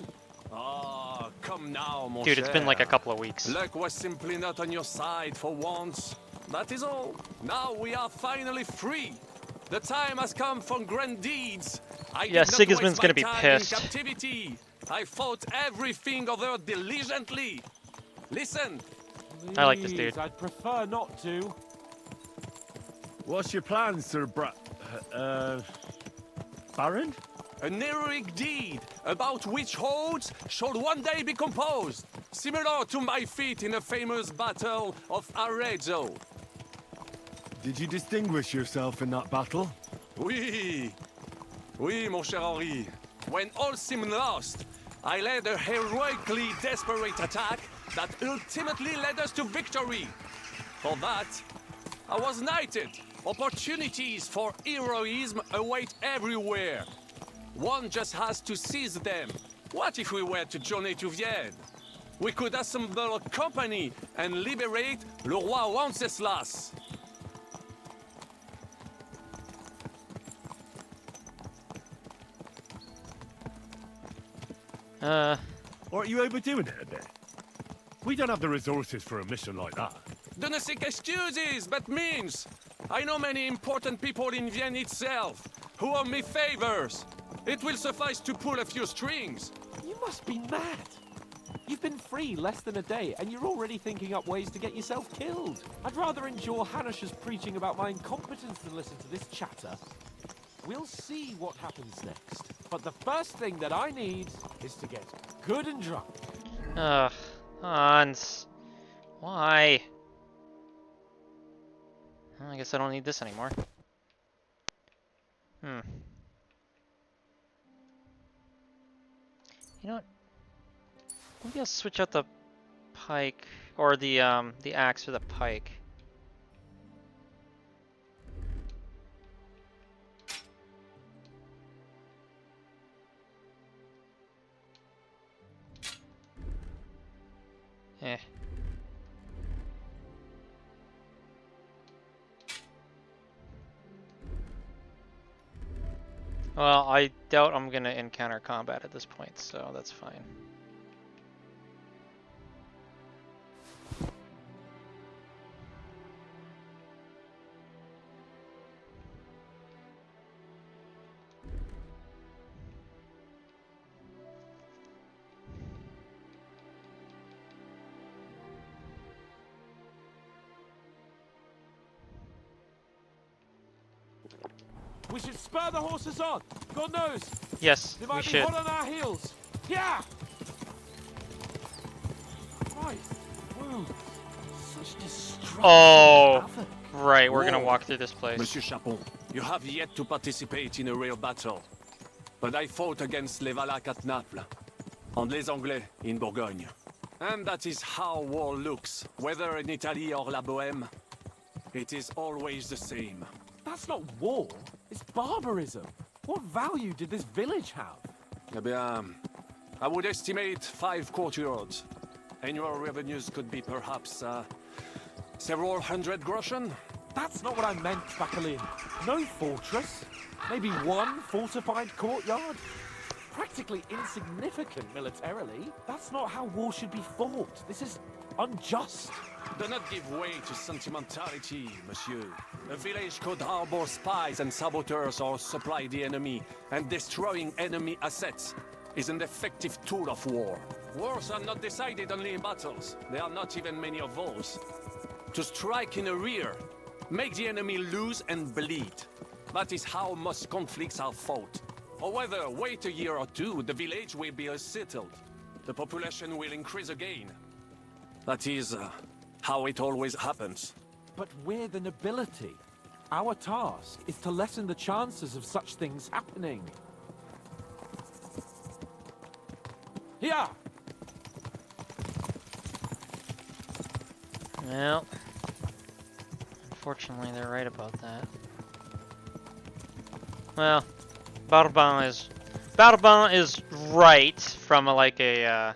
Ah, come now, mon Dude, it's been cher. like a couple of weeks. Luck was simply not on your side for once. That is all. Now we are finally free. The time has come for grand deeds. I Yeah, did not Sigismund's waste gonna my be time pissed. In captivity. I fought everything over diligently. Listen. I like this dude. Please, I'd prefer not to. What's your plan, Sir Baron? An heroic deed about which odes shall one day be composed, similar to my feat in the famous battle of Arezzo. Did you distinguish yourself in that battle? Oui, mon cher Henri. When all seemed lost, I led a heroically desperate attack that ultimately led us to victory. For that, I was knighted. Opportunities for heroism await everywhere. One just has to seize them. What if we were to journey to Vienne? we could assemble a company and liberate le roi Wenceslas. Aren't you overdoing it a bit? We don't have the resources for a mission like that. Do not seek excuses, but means. I know many important people in Vienna itself who owe me favors. It will suffice to pull a few strings. You must be mad. You've been free less than a day, and you're already thinking up ways to get yourself killed. I'd rather endure Hanish's preaching about my incompetence than listen to this chatter. We'll see what happens next. But the first thing that I need is to get good and drunk. Ugh, Hans. Why? Well, I guess I don't need this anymore. You know what? Maybe I'll switch out the pike, or the axe for the pike. Eh. Well, I doubt I'm gonna encounter combat at this point, so that's fine. We should spur the horses on. God knows. Yes, they might we be should. hot on our heels. Yeah. Christ, wounds. Such destruction. Oh, right. We're gonna walk through this place. Monsieur Capon, you have yet to participate in a real battle. But I fought against les Valaques at Naples, and les Anglais in Bourgogne. And that is how war looks, whether in Italy or la Bohème. It is always the same. That's not war. It's barbarism. What value did this village have? Eh bien, I would estimate 5 courtyards. Annual revenues could be perhaps several hundred groschen. That's not what I meant, Bakalin. No fortress. Maybe one fortified courtyard. Practically insignificant militarily. That's not how war should be fought. This is unjust. Do not give way to sentimentality, monsieur. A village could harbor spies and saboteurs or supply the enemy, and destroying enemy assets is an effective tool of war. Wars are not decided only in battles. There are not even many of those. To strike in the rear, make the enemy lose and bleed. That is how most conflicts are fought. Or whether wait a year or two, the village will be settled. The population will increase again. That is how it always happens. But we're the nobility. Our task is to lessen the chances of such things happening. Here! Well, unfortunately they're right about that. Well, Barbin is right from a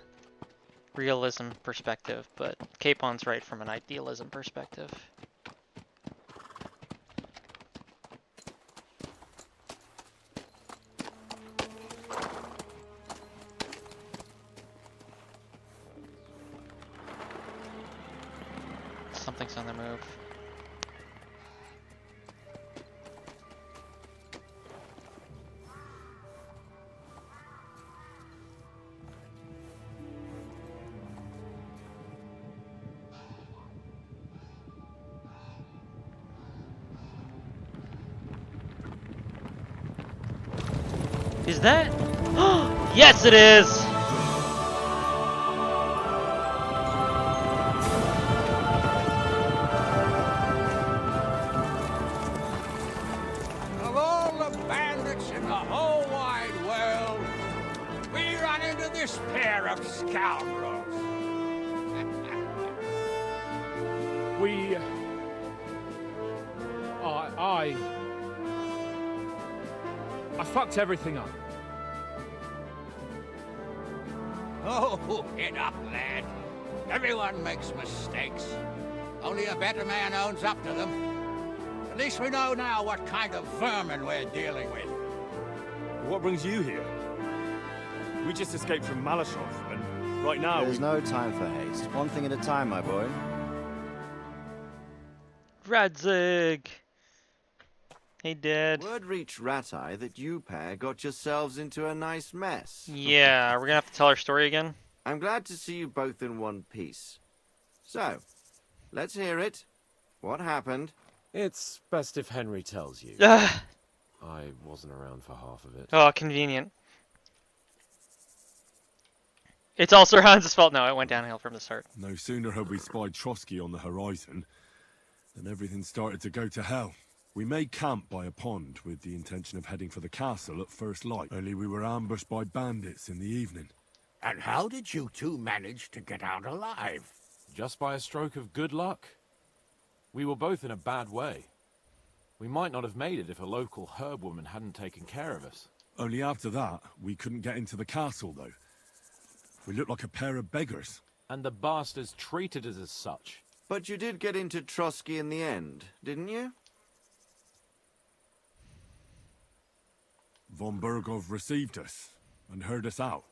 realism perspective, but Capon's right from an idealism perspective. Something's on the move. Is that? Yes, it is! Of all the bandits in the whole wide world, we run into this pair of scoundrels. I fucked everything up. Oh, get up, lad. Everyone makes mistakes. Only a better man owns up to them. At least we know now what kind of vermin we're dealing with. What brings you here? We just escaped from Malashov, and right now There's no time for haste. One thing at a time, my boy. Radzig! Hey, Dad. Word reached Ratai that you pair got yourselves into a nice mess. Yeah, we're gonna have to tell our story again. I'm glad to see you both in one piece. So, let's hear it. What happened? It's best if Henry tells you. Ah. I wasn't around for half of it. Oh, convenient. It's all Sir Hans' fault. No, it went downhill from the start. No sooner had we spied Trotsky on the horizon than everything started to go to hell. We made camp by a pond with the intention of heading for the castle at first light. Only we were ambushed by bandits in the evening. And how did you two manage to get out alive? Just by a stroke of good luck. We were both in a bad way. We might not have made it if a local herb woman hadn't taken care of us. Only after that, we couldn't get into the castle, though. We looked like a pair of beggars. And the bastards treated us as such. But you did get into Trotsky in the end, didn't you? Von Bergow received us and heard us out.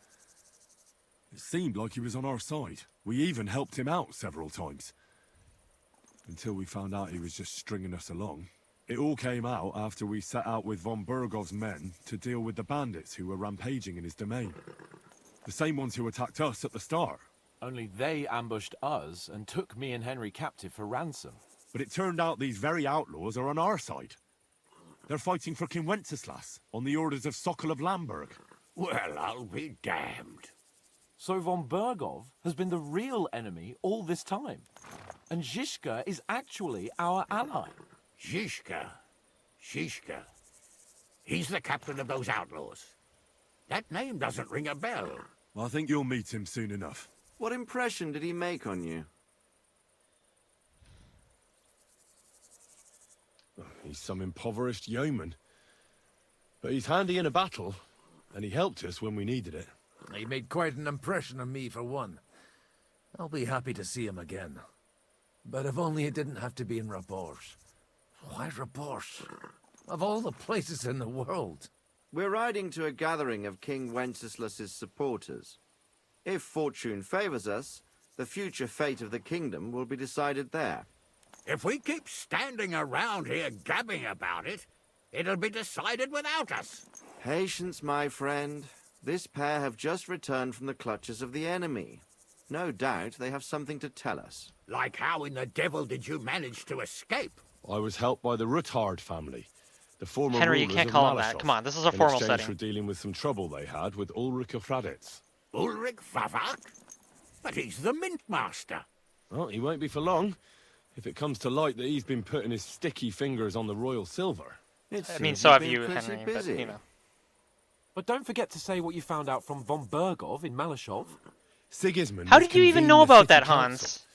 It seemed like he was on our side. We even helped him out several times. Until we found out he was just stringing us along. It all came out after we set out with Von Bergow's men to deal with the bandits who were rampaging in his domain. The same ones who attacked us at the start. Only they ambushed us and took me and Henry captive for ransom. But it turned out these very outlaws are on our side. They're fighting for King Wenceslas on the orders of Sokol of Lamberg. Well, I'll be damned. So Von Bergow has been the real enemy all this time. And Zizka is actually our ally. Zizka? He's the captain of those outlaws. That name doesn't ring a bell. I think you'll meet him soon enough. What impression did he make on you? He's some impoverished yeoman. But he's handy in a battle, and he helped us when we needed it. He made quite an impression on me, for one. I'll be happy to see him again. But if only it didn't have to be in Rabosh. Why Rabosh? Of all the places in the world. We're riding to a gathering of King Wenceslas's supporters. If fortune favors us, the future fate of the kingdom will be decided there. If we keep standing around here gabbing about it, it'll be decided without us. Patience, my friend. This pair have just returned from the clutches of the enemy. No doubt they have something to tell us. Like how in the devil did you manage to escape? I was helped by the Ruthard family, the former Henry, you rulers can't of call him that. Malashov, Come on, this is a in formal exchange setting. for dealing with some trouble they had with Ulrich of Raditz. Ulrich Favak? But he's the mint master. Well, he won't be for long, if it comes to light that he's been putting his sticky fingers on the royal silver. I mean, so have you, Henry, but, you know. But don't forget to say what you found out from Von Bergow in Malashov. Sigismund. How did you even know about that, Hans?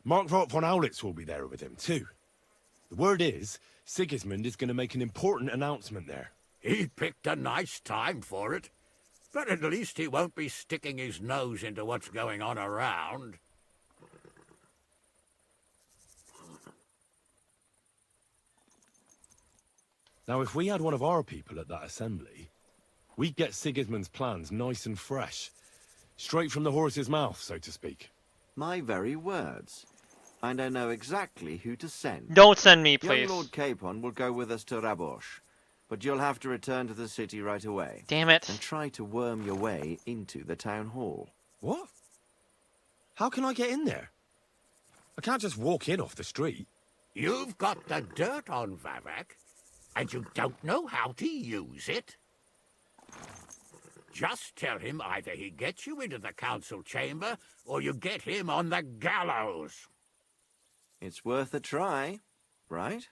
Markvart von Aulitz will be there with him, too. The word is, Sigismund is going to make an important announcement there. He picked a nice time for it. But at least he won't be sticking his nose into what's going on around. Now, if we had one of our people at that assembly, we'd get Sigismund's plans nice and fresh. Straight from the horse's mouth, so to speak. My very words. And I know exactly who to send. Don't send me, please. Young Lord Capon will go with us to Rabosh, but you'll have to return to the city right away. Damn it. And try to worm your way into the town hall. What? How can I get in there? I can't just walk in off the street. You've got the dirt on Vavak, and you don't know how to use it. Just tell him either he gets you into the council chamber, or you get him on the gallows. It's worth a try, right?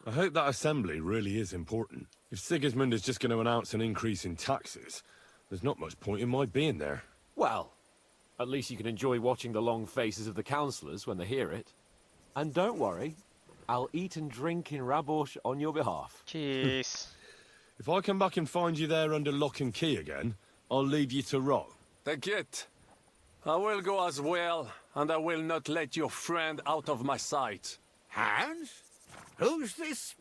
I hope that assembly really is important. If Sigismund is just going to announce an increase in taxes, there's not much point in my being there. Well, at least you can enjoy watching the long faces of the councillors when they hear it. And don't worry, I'll eat and drink in Rabosh on your behalf. Jeez. If I come back and find you there under lock and key again, I'll leave you to rot. Take it. I will go as well, and I will not let your friend out of my sight. Hans? Who's this?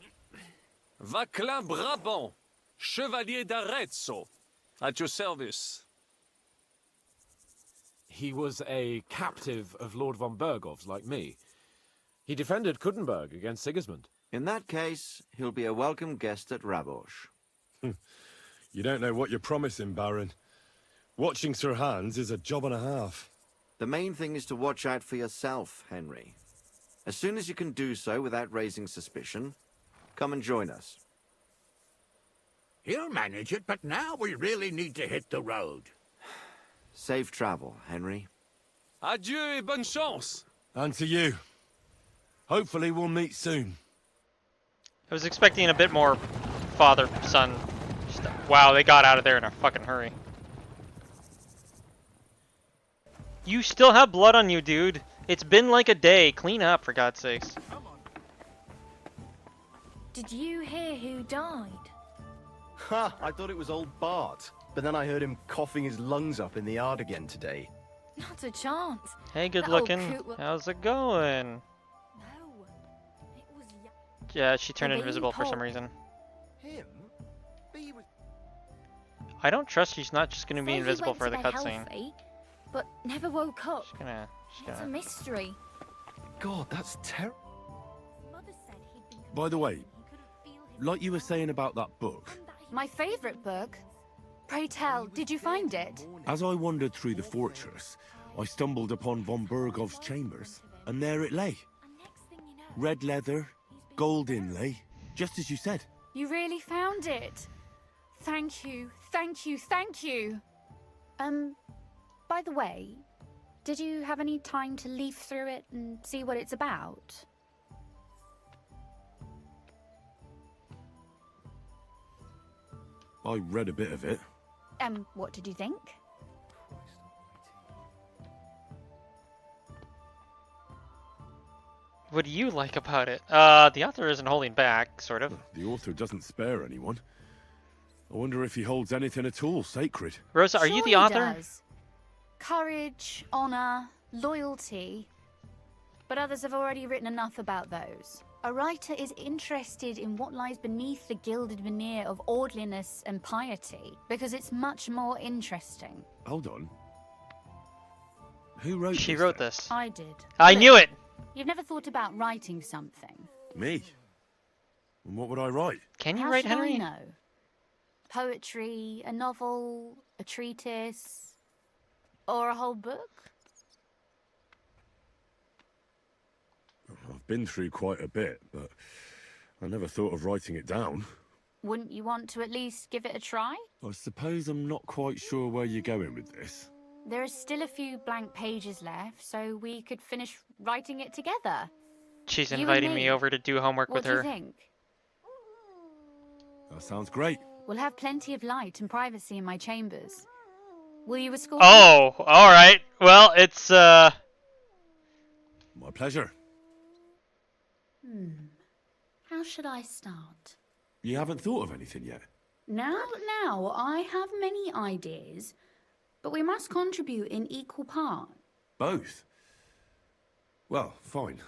Vaclin Brabant, Chevalier d'Arezzo, at your service. He was a captive of Lord Von Bergow's, like me. He defended Kuttenberg against Sigismund. In that case, he'll be a welcome guest at Rabosh. You don't know what you're promising, Baron. Watching Sir Hans is a job and a half. The main thing is to watch out for yourself, Henry. As soon as you can do so without raising suspicion, come and join us. He'll manage it, but now we really need to hit the road. Safe travel, Henry. Adieu et bonne chance. And to you. Hopefully we'll meet soon. I was expecting a bit more father-son stuff. Wow, they got out of there in a fucking hurry. You still have blood on you, dude. It's been like a day. Clean up, for God's sakes. Did you hear who died? Ha! I thought it was old Bart, but then I heard him coughing his lungs up in the yard again today. Not a chance. Hey, good That old looking. coot will- How's it going? No. It was Yeah, she turned baby invisible for some Paul. reason. Him? But he was... I don't trust she's not just gonna be Say he invisible went for to the bed cutscene. healthy, but never woke up. She's gonna. It's a mystery. God, that's terrible. By the way, like you were saying about that book, My favorite book. Pray tell, did you find it? as I wandered through the fortress, I stumbled upon Von Bergow's chambers, and there it lay. Red leather, gold inlay, just as you said. You really found it. Thank you, thank you, thank you. By the way, did you have any time to leaf through it and see what it's about? I read a bit of it. What did you think? What do you like about it? The author isn't holding back, sort of. The author doesn't spare anyone. I wonder if he holds anything at all sacred. Rosa, are you Sure the he author? does. Courage, honor, loyalty. But others have already written enough about those. A writer is interested in what lies beneath the gilded veneer of orderliness and piety, because it's much more interesting. Hold on. Who wrote She this wrote then? this. I did. I Look, knew it! You've never thought about writing something. Me? And what would I write? Can you How write, should Henry? I know? Poetry, a novel, a treatise, or a whole book? I've been through quite a bit, but I never thought of writing it down. Wouldn't you want to at least give it a try? I suppose I'm not quite sure where you're going with this. There are still a few blank pages left, so we could finish writing it together. She's You and inviting me me. over to do homework What with do you her. think? That sounds great. We'll have plenty of light and privacy in my chambers. Will you escort Oh, alright. Well, it's, My pleasure. me? How should I start? You haven't thought of anything yet? Now, I have many ideas, but we must contribute in equal part. Both? Well, fine.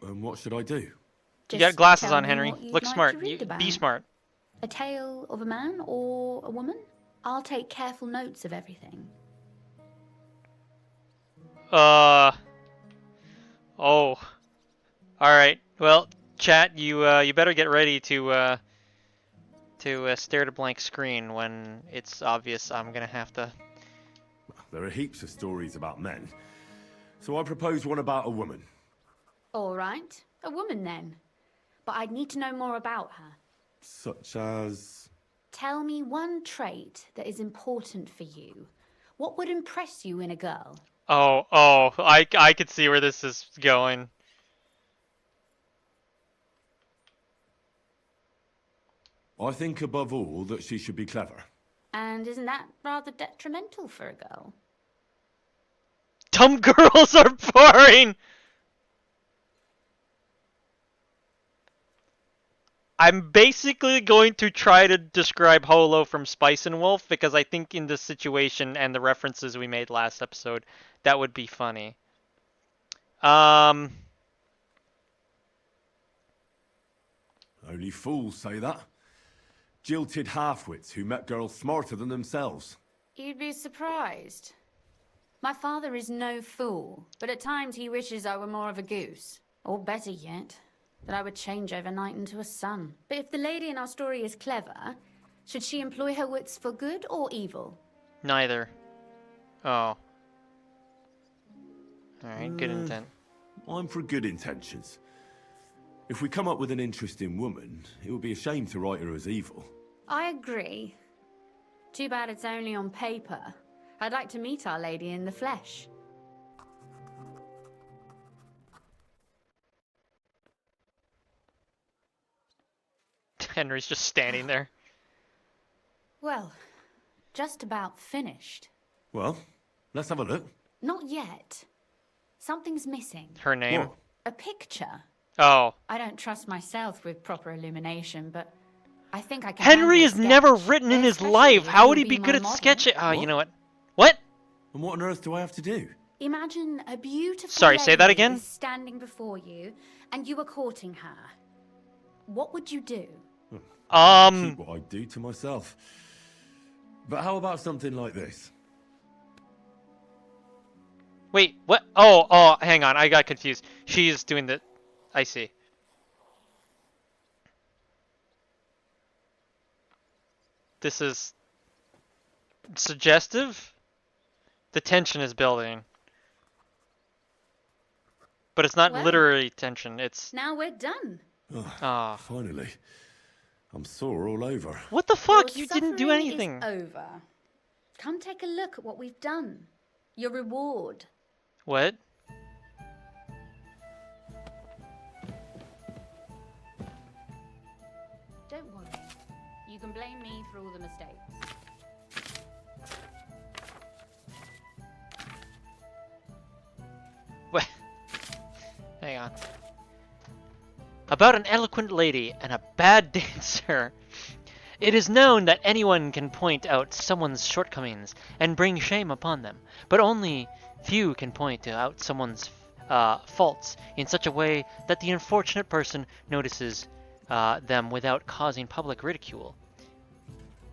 What should I do? you Just got glasses tell on, me Henry. what you'd Look like smart. to read about. Be smart. A tale of a man or a woman? I'll take careful notes of everything. Oh. Alright. Well, chat, you better get ready to stare at a blank screen when it's obvious I'm gonna have to... There are heaps of stories about men. So I propose one about a woman. All right, a woman then. But I'd need to know more about her. Such as... Tell me one trait that is important for you. What would impress you in a girl? Oh, I could see where this is going. I think above all that she should be clever. And isn't that rather detrimental for a girl? Dumb girls are boring! I'm basically going to try to describe Holo from Spice and Wolf because I think in this situation and the references we made last episode, that would be funny. Only fools say that. Jilted half-wits who met girls smarter than themselves. You'd be surprised. My father is no fool, but at times he wishes I were more of a goose. Or better yet, that I would change overnight into a sun. But if the lady in our story is clever, should she employ her wits for good or evil? Neither. Oh. Alright, good intent. I'm for good intentions. If we come up with an interesting woman, it would be a shame to write her as evil. I agree. Too bad it's only on paper. I'd like to meet Our Lady in the flesh. Henry's just standing there. Well, just about finished. Well, let's have a look. Not yet. Something's missing. Her name? What? A picture. Oh. I don't trust myself with proper illumination, but I think I can. Henry has handle a never sketch, written in his especially life. if How you'll would he be my good at model. sketching? Oh, you know what? What? And what on earth do I have to do? Imagine a beautiful Sorry, say that lady again? is standing before you, and you are courting her. What would you do? Keep what I do to myself. But how about something like this? Wait, what? Oh, hang on. I got confused. She's doing the... I see. This is... suggestive? The tension is building. But it's not Well, literary tension, it's... Now we're done. Ah. Finally. I'm sore all over. What the fuck? Your You didn't do suffering anything. Is over. Come take a look at what we've done. Your reward. What? Don't worry. You can blame me for all the mistakes. What? Hang on. About an eloquent lady and a bad dancer. It is known that anyone can point out someone's shortcomings and bring shame upon them, but only few can point out someone's faults in such a way that the unfortunate person notices them without causing public ridicule.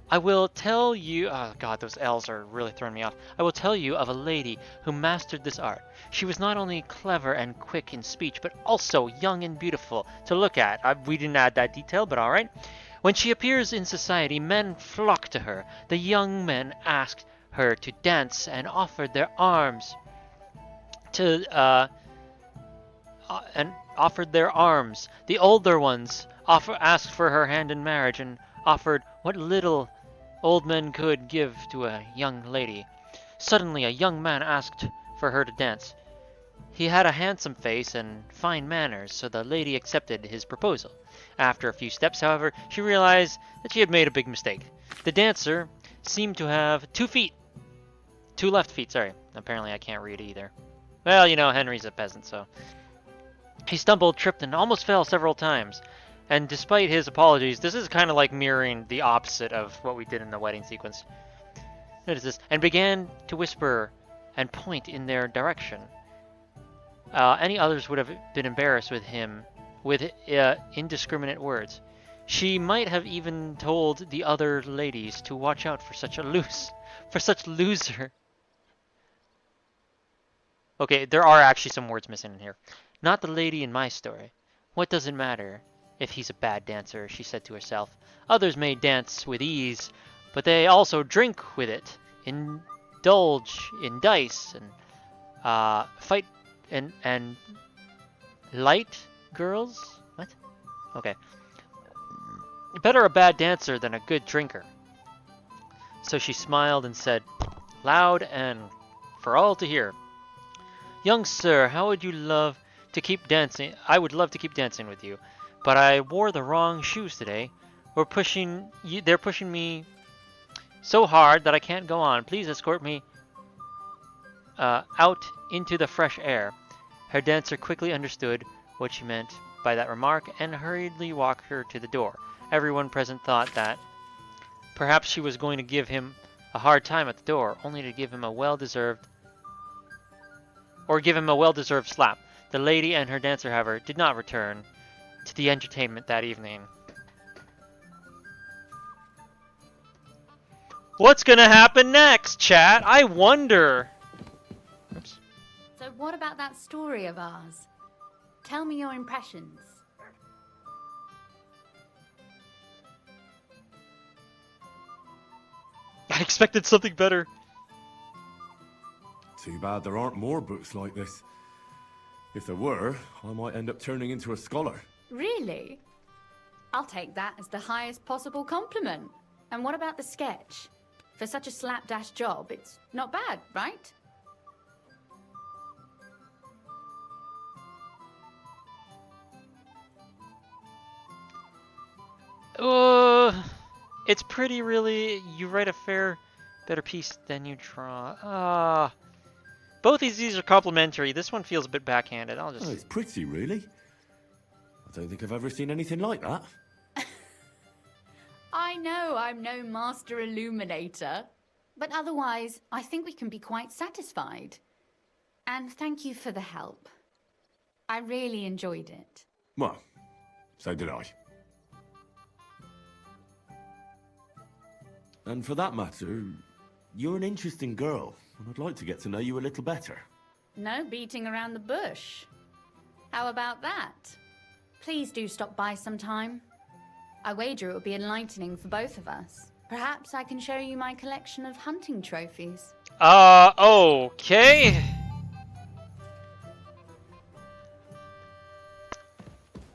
I will tell you... Oh god, those L's are really throwing me off. I will tell you of a lady who mastered this art. She was not only clever and quick in speech, but also young and beautiful to look at. We didn't add that detail, but alright. When she appears in society, men flock to her. The young men asked her to dance and offered their arms to... offered their arms. The older ones asked for her hand in marriage and offered what little old men could give to a young lady. Suddenly, a young man asked for her to dance. He had a handsome face and fine manners, so the lady accepted his proposal. After a few steps, however, she realized that she had made a big mistake. The dancer seemed to have 2 feet. 2 left feet, sorry. Apparently I can't read either. Well, you know, Henry's a peasant, so... He stumbled, tripped, and almost fell several times. And despite his apologies, this is kind of like mirroring the opposite of what we did in the wedding sequence. What is this? And began to whisper and point in their direction. Any others would have been embarrassed with him with indiscriminate words. She might have even told the other ladies to watch out for such loser. Okay, there are actually some words missing in here. Not the lady in my story. What does it matter if he's a bad dancer, she said to herself. Others may dance with ease, but they also drink with it, indulge in dice, and fight and light girls? What? Okay. Better a bad dancer than a good drinker. So she smiled and said, loud and for all to hear, young sir, how would you love to keep dancing? I would love to keep dancing with you, but I wore the wrong shoes today. They're pushing me so hard that I can't go on. Please escort me out into the fresh air. Her dancer quickly understood what she meant by that remark and hurriedly walked her to the door. Everyone present thought that perhaps she was going to give him a hard time at the door, only to give him a well-deserved slap. The lady and her dancer, however, did not return to the entertainment that evening. What's gonna happen next, chat? I wonder. Oops. So what about that story of ours? Tell me your impressions. I expected something better. Too bad there aren't more books like this. If there were, I might end up turning into a scholar. Really? I'll take that as the highest possible compliment. And what about the sketch? For such a slapdash job, it's not bad, right? It's pretty, really. You write a better piece than you draw. Both of these are complimentary. This one feels a bit backhanded. I'll just... Oh, it's pretty, really. I don't think I've ever seen anything like that. I know I'm no master illuminator, but otherwise, I think we can be quite satisfied. And thank you for the help. I really enjoyed it. Well, so did I. And for that matter, you're an interesting girl, and I'd like to get to know you a little better. No beating around the bush. How about that? Please do stop by sometime. I wager it will be enlightening for both of us. Perhaps I can show you my collection of hunting trophies. Okay.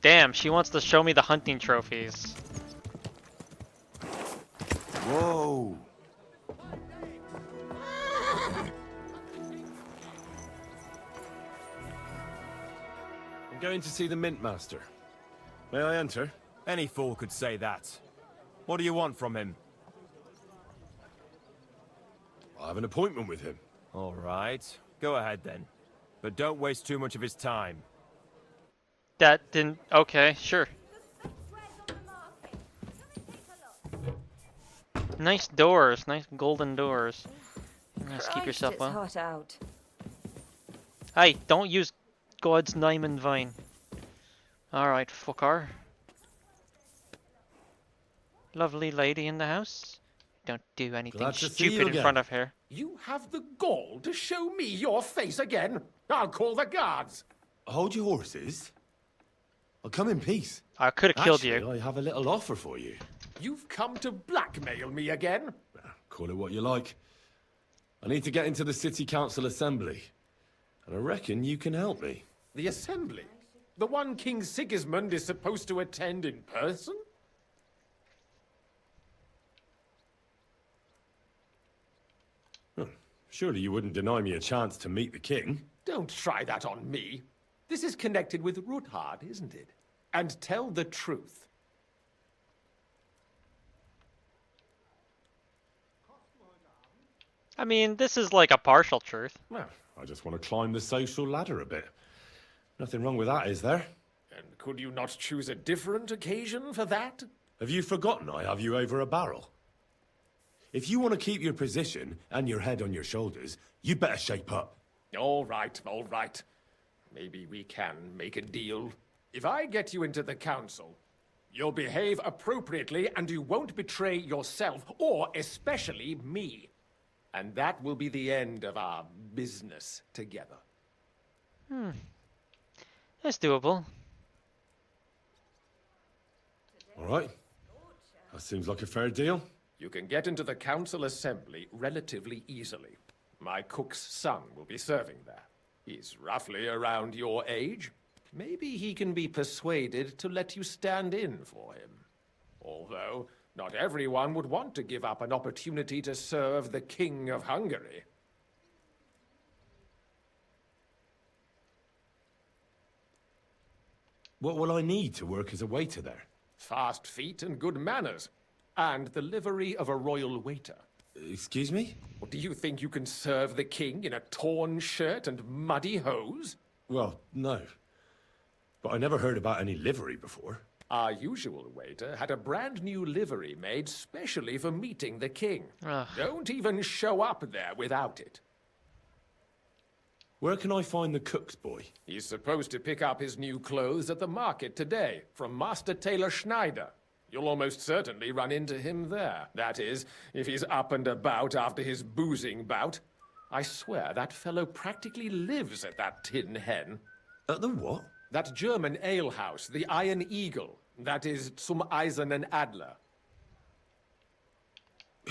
Damn, she wants to show me the hunting trophies. Whoa. I'm going to see the Mint Master. May I enter? Any fool could say that. What do you want from him? I have an appointment with him. All right. Go ahead then. But don't waste too much of his time. That didn't... Okay, sure. Nice doors. Nice golden doors. Just keep yourself well. Hot out. Hey, don't use God's name in vain. Alright, fucker. Lovely lady in the house. Don't do anything stupid in front of her. You have the gall to show me your face again? I'll call the guards. Hold your horses. I'll come in peace. I could have killed you. I have a little offer for you. You've come to blackmail me again? Call it what you like. I need to get into the City Council Assembly. And I reckon you can help me. The Assembly? The one King Sigismund is supposed to attend in person? Surely you wouldn't deny me a chance to meet the king? Don't try that on me. This is connected with Ruthard, isn't it? And tell the truth. I mean, this is like a partial truth. Well, I just want to climb the social ladder a bit. Nothing wrong with that, is there? And could you not choose a different occasion for that? Have you forgotten I have you over a barrel? If you want to keep your position and your head on your shoulders, you better shape up. All right, all right. Maybe we can make a deal. If I get you into the council, you'll behave appropriately and you won't betray yourself, or especially me. And that will be the end of our business together. That's doable. All right. That seems like a fair deal. You can get into the council assembly relatively easily. My cook's son will be serving there. He's roughly around your age. Maybe he can be persuaded to let you stand in for him. Although, not everyone would want to give up an opportunity to serve the King of Hungary. What will I need to work as a waiter there? Fast feet and good manners. And the livery of a royal waiter. Excuse me? What, do you think you can serve the king in a torn shirt and muddy hose? Well, no. But I never heard about any livery before. Our usual waiter had a brand new livery made specially for meeting the king. Don't even show up there without it. Where can I find the cook's boy? He's supposed to pick up his new clothes at the market today from Master Tailor Schneider. You'll almost certainly run into him there. That is, if he's up and about after his boozing bout. I swear that fellow practically lives at that Tin Hen. At the what? That German alehouse, the Iron Eagle. That is Zum Eisernen Adler.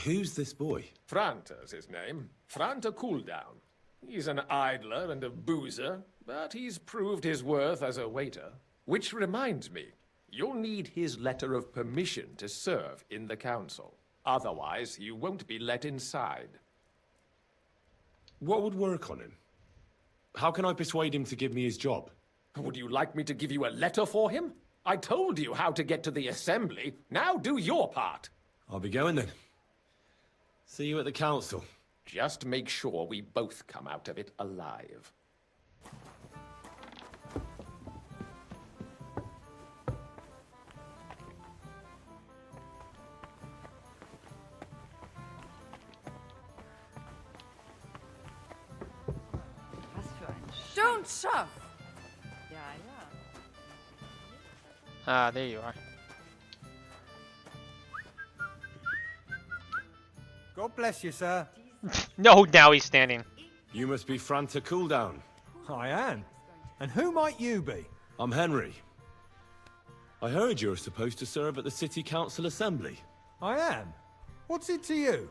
Who's this boy? Franter's his name. Franter Cooldown. He's an idler and a boozer, but he's proved his worth as a waiter. Which reminds me, you'll need his letter of permission to serve in the council. Otherwise, you won't be let inside. What would work on him? How can I persuade him to give me his job? Would you like me to give you a letter for him? I told you how to get to the assembly. Now do your part. I'll be going then. See you at the council. Just make sure we both come out of it alive. Don't shove! Ah, there you are. God bless you, sir. No, now he's standing. You must be Franter Cooldown. I am. And who might you be? I'm Henry. I heard you're supposed to serve at the City Council Assembly. I am. What's it to you?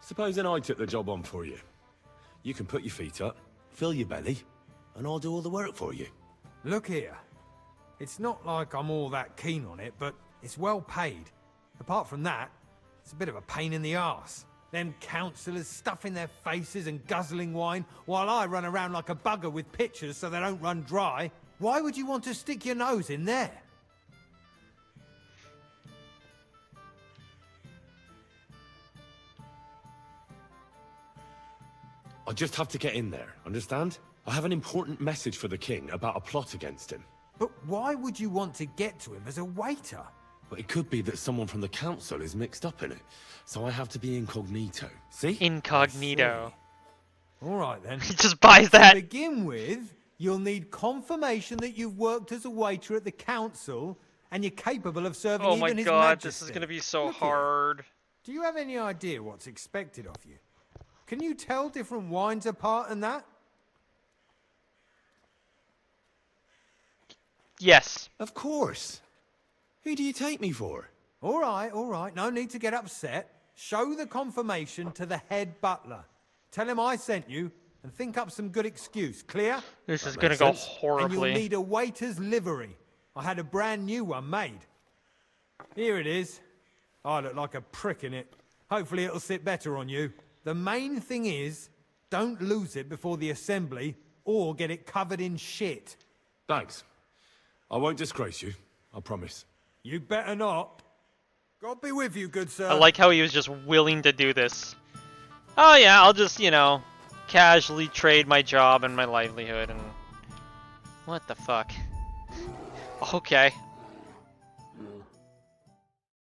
Supposing I took the job on for you. You can put your feet up, fill your belly, and I'll do all the work for you. Look here. It's not like I'm all that keen on it, but it's well paid. Apart from that, it's a bit of a pain in the arse. Them councillors stuffing their faces and guzzling wine, while I run around like a bugger with pitchers so they don't run dry. Why would you want to stick your nose in there? I just have to get in there, understand? I have an important message for the king about a plot against him. But why would you want to get to him as a waiter? But it could be that someone from the council is mixed up in it, so I have to be incognito. See? Incognito. All right then. He just buys that. To begin with, you'll need confirmation that you've worked as a waiter at the council and you're capable of serving Oh even my His god, Majesty. this is gonna be so hard. Do you have any idea what's expected of you? Can you tell different wines apart and that? Yes. Of course. Who do you take me for? All right. No need to get upset. Show the confirmation to the head butler. Tell him I sent you and think up some good excuse. Clear? This is gonna go horribly. And you'll need a waiter's livery. I had a brand new one made. Here it is. I look like a prick in it. Hopefully it'll sit better on you. The main thing is, don't lose it before the assembly or get it covered in shit. Thanks. I won't disgrace you, I promise. You better not. God be with you, good sir. I like how he was just willing to do this. Oh yeah, I'll just, you know, casually trade my job and my livelihood and... What the fuck? Okay.